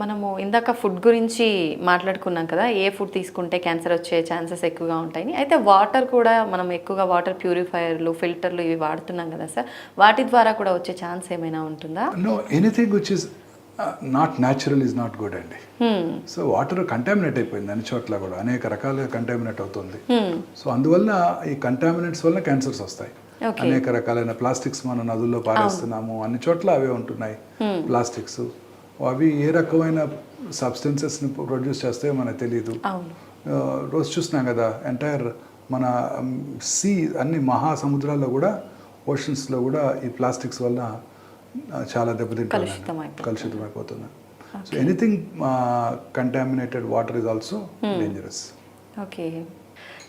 మనము ఇందాక ఫుడ్ గురించి మాట్లాడుకున్నాం కదా, ఏ ఫుడ్ తీసుకుంటే క్యాన్సర్ వచ్చే ఛాన్సెస్ ఎక్కువగా ఉంటాయని. అయితే వాటర్ కూడా మనం ఎక్కువగా వాటర్ ప్యూరిఫైయర్లు, ఫిల్టర్లు ఇవి వాడుతున్నాం కదా సార్, వాటి ద్వారా కూడా వచ్చే ఛాన్స్ ఏమైనా ఉంటుందా? No, anything which is not natural is not good అండి. సో వాటర్ కంటామినేట్ అయిపోయింది అన్ని చోట్ల కూడా, అనేక రకాలుగా కంటామినేట్ అవుతుంది. సో అందువల్ల ఈ కంటామినేట్స్ వల్ల క్యాన్సర్స్ వస్తాయి. అనేక రకాలైన ప్లాస్టిక్స్ మనం నదుల్లో పారేస్తున్నాము, అన్ని చోట్ల అవే ఉంటున్నాయి ప్లాస్టిక్స్. అవి ఏ రకమైన సబ్స్టెన్సెస్ని ప్రొడ్యూస్ చేస్తాయో మనకు తెలియదు. రోజు చూస్తున్నాం కదా, ఎంటైర్ మన సీ, అన్ని మహాసముద్రాల్లో కూడా, ఓషన్స్లో కూడా ఈ ప్లాస్టిక్స్ వల్ల చాలా దెబ్బతింటున్నాయి, కలుషితమైపోతున్నాయి. So anything contaminated water is also dangerous. Okay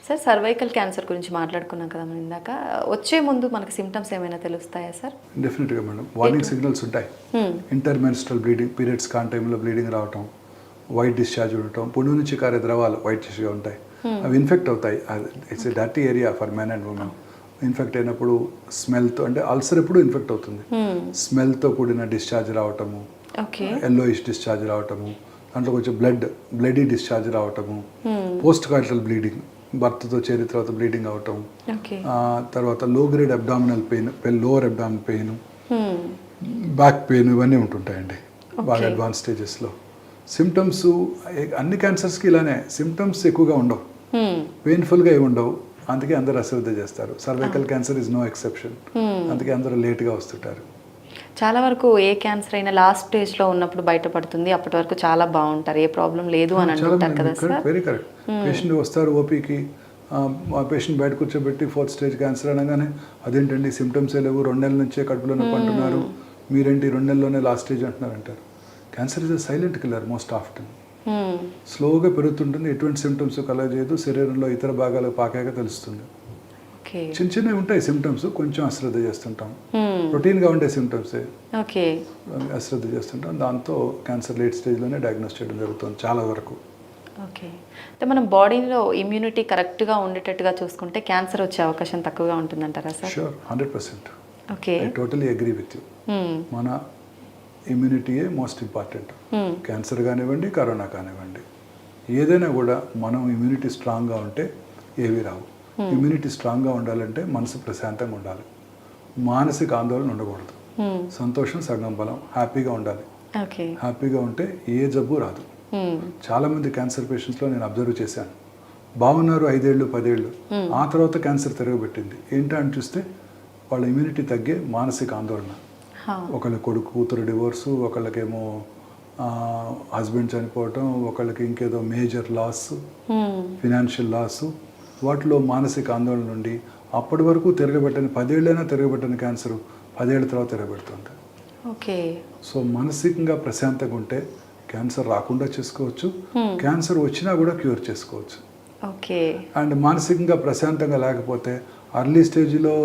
sir, cervical cancer గురించి మాట్లాడుకున్నాం కదా మనం ఇందాక, వచ్చే ముందు మనకి సిమ్టమ్స్ ఏమైనా తెలుస్తాయా సార్? డెఫినెట్గా మేడం, వార్నింగ్ సిగ్నల్స్ ఉంటాయి. ఇంటర్మెన్స్ట్రల్ బ్లీడింగ్, పీరియడ్స్ కాని టైంలో బ్లీడింగ్ రావటం, వైట్ డిశ్చార్జ్ ఉండటం, పుండు నుంచి కారే ద్రవాలు వైట్ డిష్గా ఉంటాయి, అవి ఇన్ఫెక్ట్ అవుతాయి. It's a dirty area for men and women. Infect అయినప్పుడు స్మెల్తో, అంటే అల్సర్ ఎప్పుడు ఇన్ఫెక్ట్ అవుతుంది, స్మెల్తో కూడిన డిశ్చార్జ్ రావటము, ఎల్లోయిష్ డిశ్చార్జ్ రావటము, దాంట్లో కొంచెం బ్లడీ డిశ్చార్జ్ రావటము, పోస్ట్ కాయిటల్ బ్లీడింగ్, భర్తతో చేరిన తర్వాత బ్లీడింగ్ అవటం, తర్వాత లో grade abdominal pain, lower abdominal pain, back pain, ఇవన్నీ ఉంటుంటాయండి బాగా అడ్వాన్స్ స్టేజెస్లో. సిమ్టమ్స్ అన్ని క్యాన్సర్స్కి ఇలానే సిమ్టమ్స్ ఎక్కువగా ఉండవు, పెయిన్ఫుల్గా ఏమి ఉండవు, అందుకే అందరూ అశ్రద్ధ చేస్తారు. Cervical cancer is no exception, అందుకే అందరూ లేట్గా వస్తుంటారు. చాలా వరకు ఏ క్యాన్సర్ అయినా లాస్ట్ స్టేజ్లో ఉన్నప్పుడు బయటపడుతుంది, అప్పటి వరకు చాలా బాగుంటారు, ఏ ప్రాబ్లం లేదు అని అంటుంటారు కదా సార్. Very correct. పేషెంట్ వస్తారు ఓపీకి, ఆ పేషెంట్ బయట కూర్చోబెట్టి 4th స్టేజ్ క్యాన్సర్ అనగానే అదేంటండి సిమ్టమ్సే లేవు, 2 నెలల నుంచే కడుపులో నొప్పి అంటున్నారు, మీరేంటి 2 నెలల్లోనే లాస్ట్ స్టేజ్ అంటున్నారు అంటారు. Cancer is a silent killer most often. స్లోగా పెరుగుతుంటుంది, ఎటువంటి సిమ్టమ్స్ కలగజేయదు, శరీరంలో ఇతర భాగాలు పాకాక తెలుస్తుంది. చిన్న చిన్నవి ఉంటాయి సిమ్టమ్స్, కొంచెం అశ్రద్ధ చేస్తుంటాం, రొటీన్గా ఉండే సిమ్టమ్సే అశ్రద్ధ చేస్తుంటాం, దాంతో క్యాన్సర్ లేట్ స్టేజ్లోనే డయాగ్నోస్ చేయడం జరుగుతుంది చాలా వరకు. ఓకే, అంటే మనం బాడీలో ఇమ్యూనిటీ కరెక్ట్గా ఉండేటట్టుగా చూసుకుంటే క్యాన్సర్ వచ్చే అవకాశం తక్కువగా ఉంటుందంటారా sir? Sure, 100%. Okay, I totally agree with you. మన ఇమ్యూనిటీయే మోస్ట్ ఇంపార్టెంట్. క్యాన్సర్ కానివ్వండి, కరోనా కానివ్వండి, ఏదైనా కూడా మనం ఇమ్యూనిటీ స్ట్రాంగ్గా ఉంటే ఏవి రావు. ఇమ్యూనిటీ స్ట్రాంగ్గా ఉండాలంటే మనసు ప్రశాంతంగా ఉండాలి, మానసిక ఆందోళన ఉండకూడదు, సంతోషం సగం బలం, హ్యాపీగా ఉండాలి. హ్యాపీగా ఉంటే ఏ జబ్బు రాదు. చాలామంది క్యాన్సర్ పేషెంట్స్లో నేను అబ్జర్వ్ చేశాను, బాగున్నారు 5 ఏళ్ళు 10 ఏళ్ళు, ఆ తర్వాత క్యాన్సర్ తిరగబెట్టింది. ఏంటని చూస్తే వాళ్ళ ఇమ్యూనిటీ తగ్గే మానసిక ఆందోళన. ఒకళ్ళ కొడుకు కూతురు డివోర్సు, ఒకళ్ళకేమో హస్బెండ్ చనిపోవటం, ఒకళ్ళకి ఇంకేదో మేజర్ లాస్, ఫినాన్షియల్ లాస్, వాటిలో మానసిక ఆందోళన నుండి అప్పటి వరకు తిరగబెట్టని 10 ఏళ్ళైనా తిరగబెట్టని క్యాన్సర్ 10 ఏళ్ళ తర్వాత తిరగబెడుతుంది. ఓకే, సో మానసికంగా ప్రశాంతంగా ఉంటే క్యాన్సర్ రాకుండా చేసుకోవచ్చు, క్యాన్సర్ వచ్చినా కూడా క్యూర్ చేసుకోవచ్చు. ఓకే, అండ్ మానసికంగా ప్రశాంతంగా లేకపోతే అర్లీ స్టేజ్లో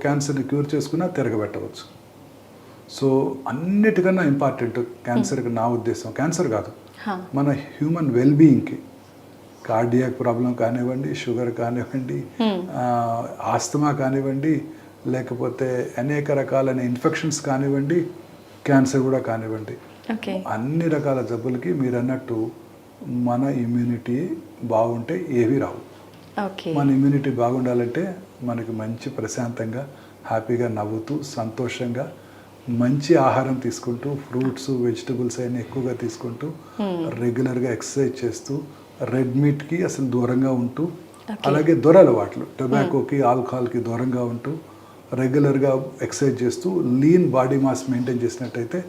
క్యాన్సర్ని క్యూర్ చేసుకున్నా తిరగబెట్టవచ్చు. సో అన్నిటికన్నా ఇంపార్టెంట్ క్యాన్సర్కి నా ఉద్దేశం, క్యాన్సర్ కాదు, మన హ్యూమన్ వెల్బీయింగ్కి, కార్డియాక్ ప్రాబ్లం కానివ్వండి, షుగర్ కానివ్వండి, ఆస్తమా కానివ్వండి, లేకపోతే అనేక రకాలైన ఇన్ఫెక్షన్స్ కానివ్వండి, క్యాన్సర్ కూడా కానివ్వండి, అన్ని రకాల జబ్బులకి మీరు అన్నట్టు మన ఇమ్యూనిటీ బాగుంటే ఏవి రావు. మన ఇమ్యూనిటీ బాగుండాలంటే మనకి మంచి ప్రశాంతంగా హ్యాపీగా నవ్వుతూ సంతోషంగా మంచి ఆహారం తీసుకుంటూ, ఫ్రూట్స్ వెజిటబుల్స్ అయినా ఎక్కువగా తీసుకుంటూ, రెగ్యులర్గా ఎక్సర్సైజ్ చేస్తూ, రెడ్ మీట్కి అసలు దూరంగా ఉంటూ, అలాగే దురలవాట్లు టొబాకోకి ఆల్కహాల్కి దూరంగా ఉంటూ, రెగ్యులర్గా ఎక్సర్సైజ్ చేస్తూ, లీన్ బాడీ మాస్ మెయింటైన్ చేసినట్టయితే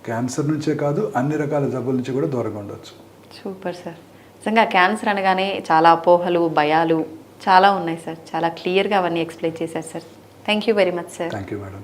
క్యాన్సర్ నుంచే కాదు అన్ని రకాల జబ్బుల నుంచి కూడా దూరంగా ఉండొచ్చు. Super sir. నిజంగా క్యాన్సర్ అనగానే చాలా అపోహలు, భయాలు చాలా ఉన్నాయి సార్, చాలా క్లియర్గా అవన్నీ ఎక్స్ప్లెయిన్ చేశారు sir. Thank you very much sir. Thank you madam.